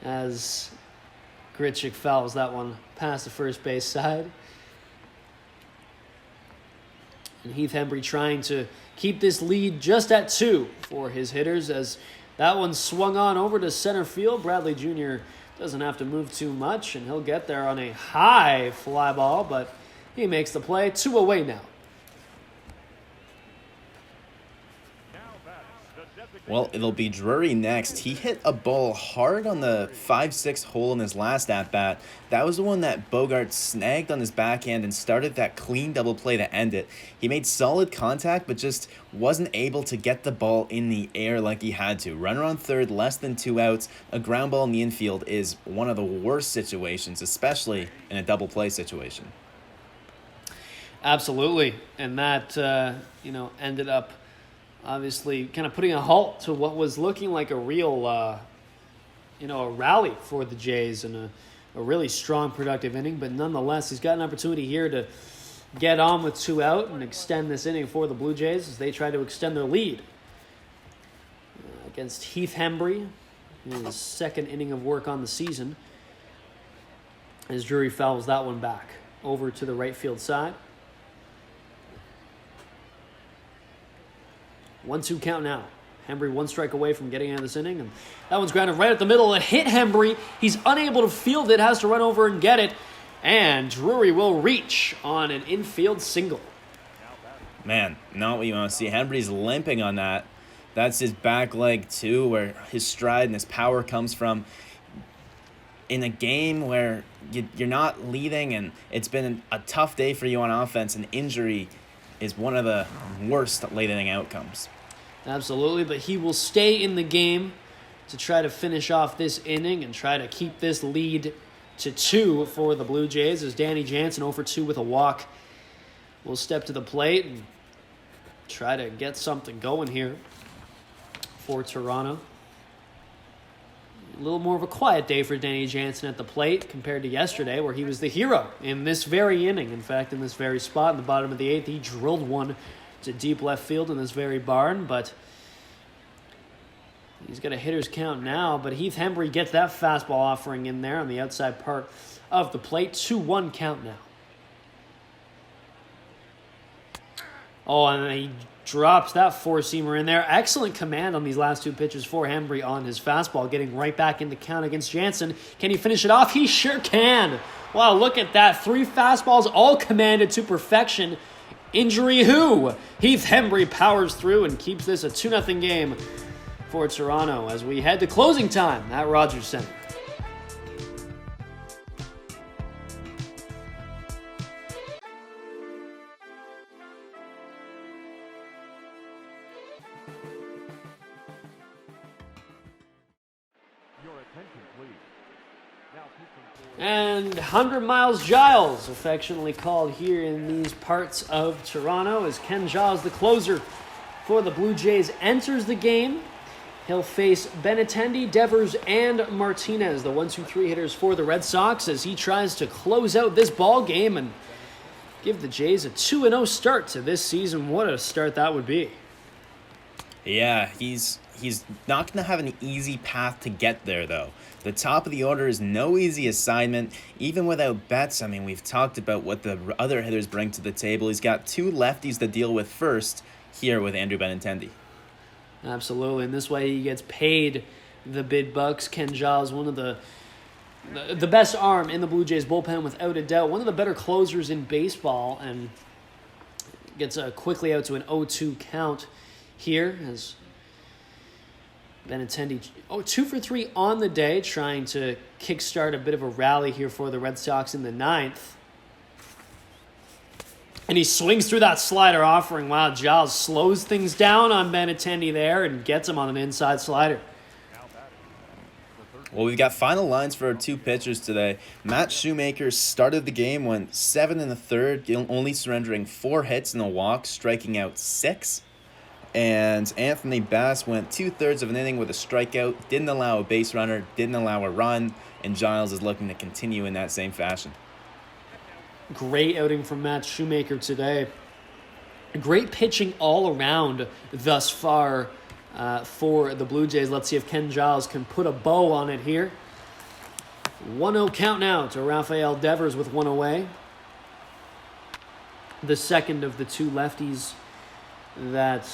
As Grichuk fouls that one past the first base side. And Heath Hembree trying to keep this lead just at 2 for his hitters as that one swung on over to center field. Bradley Jr. doesn't have to move too much, and he'll get there on a high fly ball, but he makes the play. 2 away now. Well, it'll be Drury next. He hit a ball hard on the 5-6 hole in his last at-bat. That was the one that Bogart snagged on his backhand and started that clean double play to end it. He made solid contact, but just wasn't able to get the ball in the air like he had to. Runner on third, less than 2 outs. A ground ball in the infield is one of the worst situations, especially in a double play situation. Absolutely, and that, ended up obviously kind of putting a halt to what was looking like a real, a rally for the Jays and a really strong, productive inning. But nonetheless, he's got an opportunity here to get on with 2 out and extend this inning for the Blue Jays as they try to extend their lead against Heath Hembree in his 2nd inning of work on the season. As Drury fouls that one back over to the right field side. 1-2 count now. Hembry one strike away from getting out of this inning, and that one's grounded right at the middle. It hit Hembry. He's unable to field it, has to run over and get it, and Drury will reach on an infield single. Man, not what you want to see. Hembry's limping on that. That's his back leg too, where his stride and his power comes from. In a game where you're not leading and it's been a tough day for you on offense, an injury is one of the worst late inning outcomes. Absolutely, but he will stay in the game to try to finish off this inning and try to keep this lead to 2 for the Blue Jays, as Danny Jansen 0 for 2 with a walk will step to the plate and try to get something going here for Toronto. A little more of a quiet day for Danny Jansen at the plate compared to yesterday, where he was the hero in this very inning. In fact, in this very spot in the bottom of the 8th, he drilled one to deep left field in this very barn, but he's got a hitter's count now. But Heath Hembry gets that fastball offering in there on the outside part of the plate. 2-1 count now. Oh, and he drops that four-seamer in there. Excellent command on these last 2 pitches for Hembry on his fastball, getting right back in the count against Jansen. Can he finish it off? He sure can. Wow, look at that. 3 fastballs all commanded to perfection. Injury who? Heath Hembry powers through and keeps this a 2-0 game for Toronto as we head to closing time at Rogers Center. Your attention, please. Now pitching for And 100 Miles Giles, affectionately called here in these parts of Toronto, as Ken Giles, the closer for the Blue Jays, enters the game. He'll face Benintendi, Devers, and Martinez, the 1-2-3 hitters for the Red Sox, as he tries to close out this ball game and give the Jays a 2-0 start to this season. What a start that would be. Yeah, he's not going to have an easy path to get there, though. The top of the order is no easy assignment. Even without Betts, I mean, we've talked about what the other hitters bring to the table. He's got 2 lefties to deal with first here with Andrew Benintendi. Absolutely, and this way he gets paid the big bucks. Ken Giles, one of the best arm in the Blue Jays bullpen without a doubt, one of the better closers in baseball, and gets quickly out to an 0-2 count here as Benintendi 2 for 3 on the day, trying to kickstart a bit of a rally here for the Red Sox in the 9th. And he swings through that slider offering. Wow, Giles slows things down on Benintendi there and gets him on an inside slider. Well, we've got final lines for our 2 pitchers today. Matt Shoemaker started the game, went 7 1/3, only surrendering 4 hits and a walk, striking out 6. And Anthony Bass went 2/3 of an inning with a strikeout, didn't allow a base runner, didn't allow a run, and Giles is looking to continue in that same fashion. Great outing from Matt Shoemaker today. Great pitching all around thus far for the Blue Jays. Let's see if Ken Giles can put a bow on it here. 1-0 count now to Rafael Devers with 1 away. The second of the 2 lefties that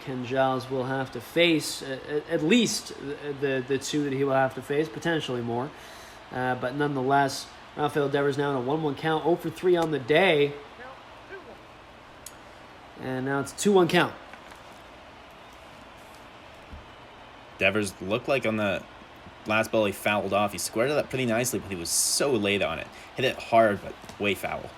Ken Giles will have to face, at least the 2 that he will have to face, potentially more. But nonetheless, Rafael Devers now in a 1-1 count, 0 for 3 on the day. And now it's a 2-1 count. Devers looked like on the last ball he fouled off. He squared it up pretty nicely, but he was so late on it. Hit it hard, but way foul.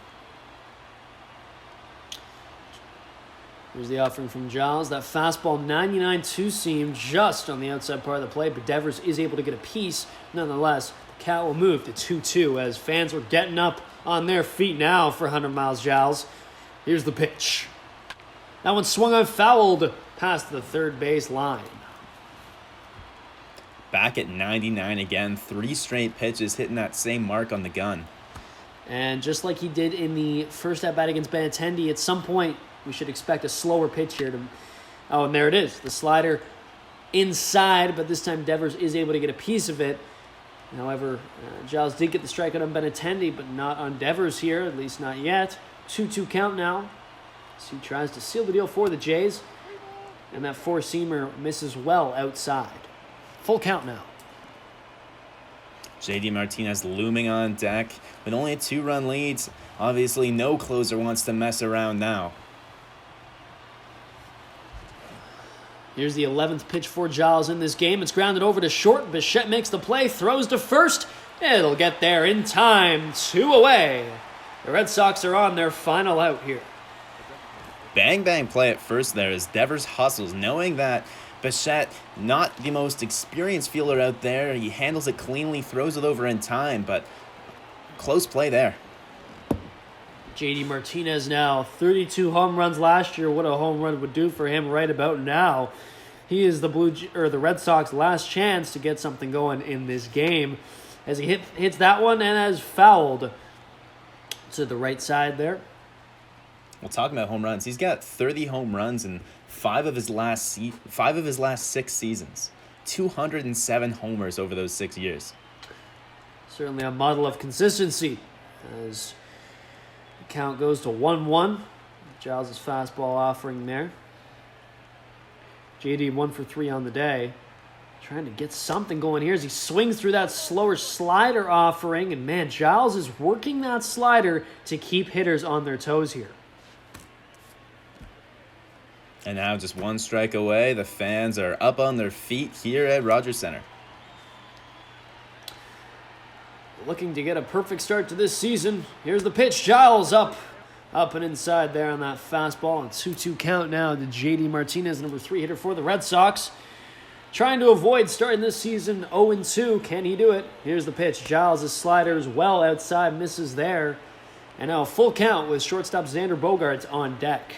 Here's the offering from Giles. That fastball 99 two-seam just on the outside part of the plate, but Devers is able to get a piece. Nonetheless, the count will move to 2-2 as fans are getting up on their feet now for 100 Miles Giles. Here's the pitch. That one swung on, fouled past the third base line. Back at 99 again, 3 straight pitches hitting that same mark on the gun. And just like he did in the first at-bat against Benintendi, at some point we should expect a slower pitch here. Oh, and there it is. The slider inside, but this time Devers is able to get a piece of it. However, Giles did get the strikeout on Benintendi, but not on Devers here, at least not yet. 2-2 count now. So he tries to seal the deal for the Jays. And that four-seamer misses well outside. Full count now. JD Martinez looming on deck with only a 2-run lead. Obviously, no closer wants to mess around now. Here's the 11th pitch for Giles in this game. It's grounded over to short. Bichette makes the play, throws to first. It'll get there in time. 2 away. The Red Sox are on their final out here. Bang bang play at first there as Devers hustles, knowing that Bichette, not the most experienced fielder out there. He handles it cleanly, throws it over in time, but close play there. JD Martinez now, 32 home runs last year. What a home run would do for him right about now. He is the Red Sox last chance to get something going in this game as he hits that one and has fouled to the right side there. Well, talking about home runs, he's got 30 home runs in 5 of his last 6 seasons. 207 homers over those 6 years. Certainly a model of consistency as the count goes to 1-1. Giles' fastball offering there. JD 1 for 3 on the day. Trying to get something going here as he swings through that slower slider offering. And man, Giles is working that slider to keep hitters on their toes here. And now just 1 strike away. The fans are up on their feet here at Rogers Center. Looking to get a perfect start to this season. Here's the pitch. Giles up and inside there on that fastball. And 2-2 count now to JD Martinez, number 3 hitter for the Red Sox. Trying to avoid starting this season 0-2. Can he do it? Here's the pitch. Giles' slider is well outside, misses there. And now a full count with shortstop Xander Bogaerts on deck.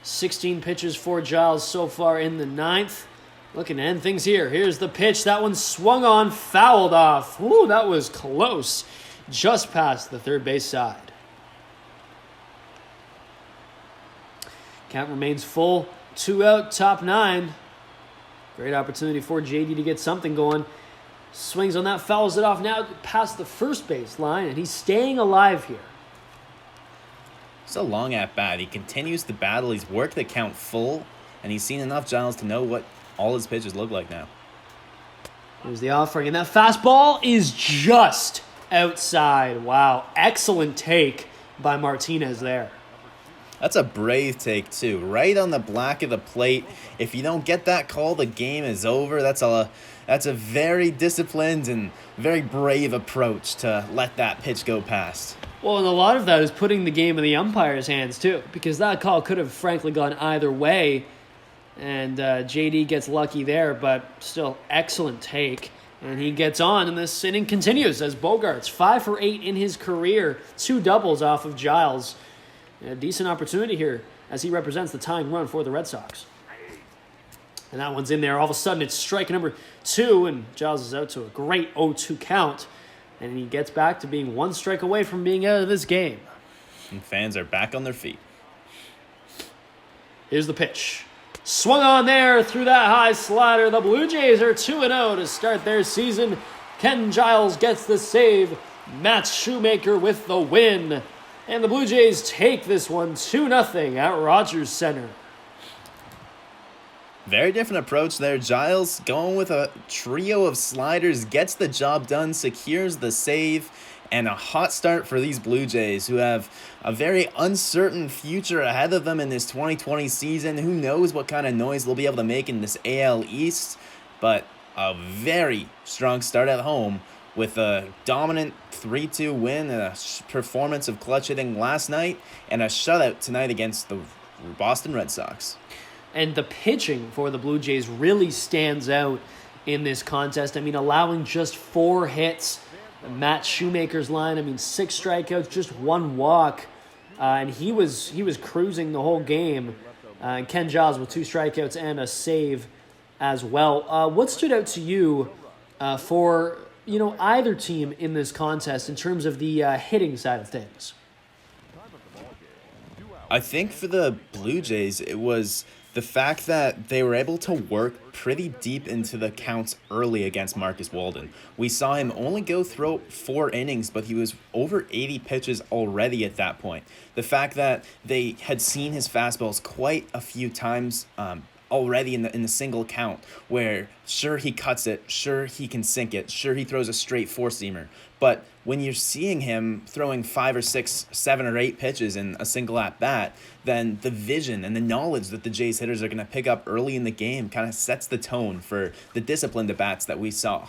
16 pitches for Giles so far in the 9th. Looking to end things here. Here's the pitch. That one swung on, fouled off. Ooh, that was close. Just past the third base side. Count remains full. 2 out, top 9. Great opportunity for JD to get something going. Swings on that, fouls it off now past the first base line, and he's staying alive here. It's a long at bat. He continues to battle. He's worked the count full, and he's seen enough Giles to know what all his pitches look like now. Here's the offering, and that fastball is just outside. Wow, excellent take by Martinez there. That's a brave take, too. Right on the black of the plate. If you don't get that call, the game is over. That's a very disciplined and very brave approach to let that pitch go past. Well, and a lot of that is putting the game in the umpire's hands, too, because that call could have, frankly, gone either way, and JD gets lucky there, but still excellent take, and he gets on, and this inning continues as Bogaerts, 5 for 8 in his career, 2 doubles off of Giles. A decent opportunity here as he represents the tying run for the Red Sox. And that one's in there. All of a sudden, it's strike number 2, and Giles is out to a great 0-2 count. And he gets back to being 1 strike away from being out of this game. And fans are back on their feet. Here's the pitch. Swung on there through that high slider. The Blue Jays are 2-0 to start their season. Ken Giles gets the save. Matt Shoemaker with the win. And the Blue Jays take this one 2-0 at Rogers Center. Very different approach there. Giles going with a trio of sliders, gets the job done, secures the save, and a hot start for these Blue Jays, who have a very uncertain future ahead of them in this 2020 season. Who knows what kind of noise they'll be able to make in this AL East, but a very strong start at home with a dominant 3-2 win and a performance of clutch hitting last night and a shutout tonight against the Boston Red Sox. And the pitching for the Blue Jays really stands out in this contest. I mean, allowing just 4 hits. Matt Shoemaker's line, 6 strikeouts, just 1 walk. And he was cruising the whole game. And Ken Giles with 2 strikeouts and a save as well. What stood out to you for either team in this contest in terms of the hitting side of things? I think for the Blue Jays, it was The fact that they were able to work pretty deep into the counts early against Marcus Walden. We saw him only go through 4 innings, but he was over 80 pitches already at that point. The fact that they had seen his fastballs quite a few times already in the single count, where sure he cuts it, sure he can sink it, sure he throws a straight 4-seamer, but when you're seeing him throwing 5 or 6, 7 or 8 pitches in a single at bat, then the vision and the knowledge that the Jays hitters are going to pick up early in the game kind of sets the tone for the disciplined at bats that we saw.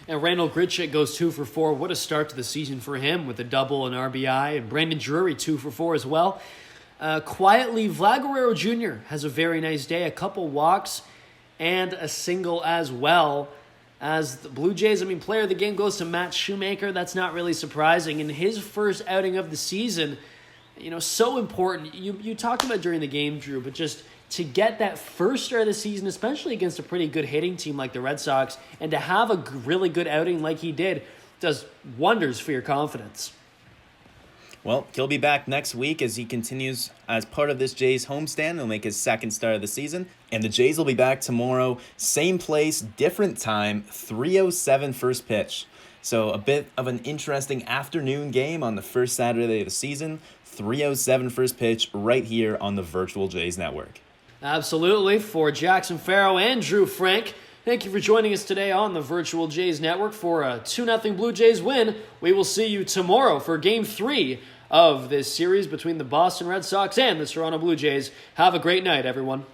And Randall Grichuk goes 2 for 4. What a start to the season for him with a double and RBI. And Brandon Drury 2 for 4 as well. Quietly, Vlad Guerrero Jr. has a very nice day. A couple walks and a single as well. As the Blue Jays, player of the game goes to Matt Shoemaker. That's not really surprising. In his first outing of the season, so important. You talked about during the game, Drew, but just to get that first start of the season, especially against a pretty good hitting team like the Red Sox, and to have a really good outing like he did, does wonders for your confidence. Well, he'll be back next week as he continues as part of this Jays homestand. He'll make his second start of the season. And the Jays will be back tomorrow. Same place, different time, 3:07 first pitch. So a bit of an interesting afternoon game on the first Saturday of the season. 3:07 first pitch right here on the Virtual Jays Network. Absolutely. For Jackson Farough and Drew Frank, thank you for joining us today on the Virtual Jays Network for a 2-0 Blue Jays win. We will see you tomorrow for Game 3 of this series between the Boston Red Sox and the Toronto Blue Jays. Have a great night, everyone.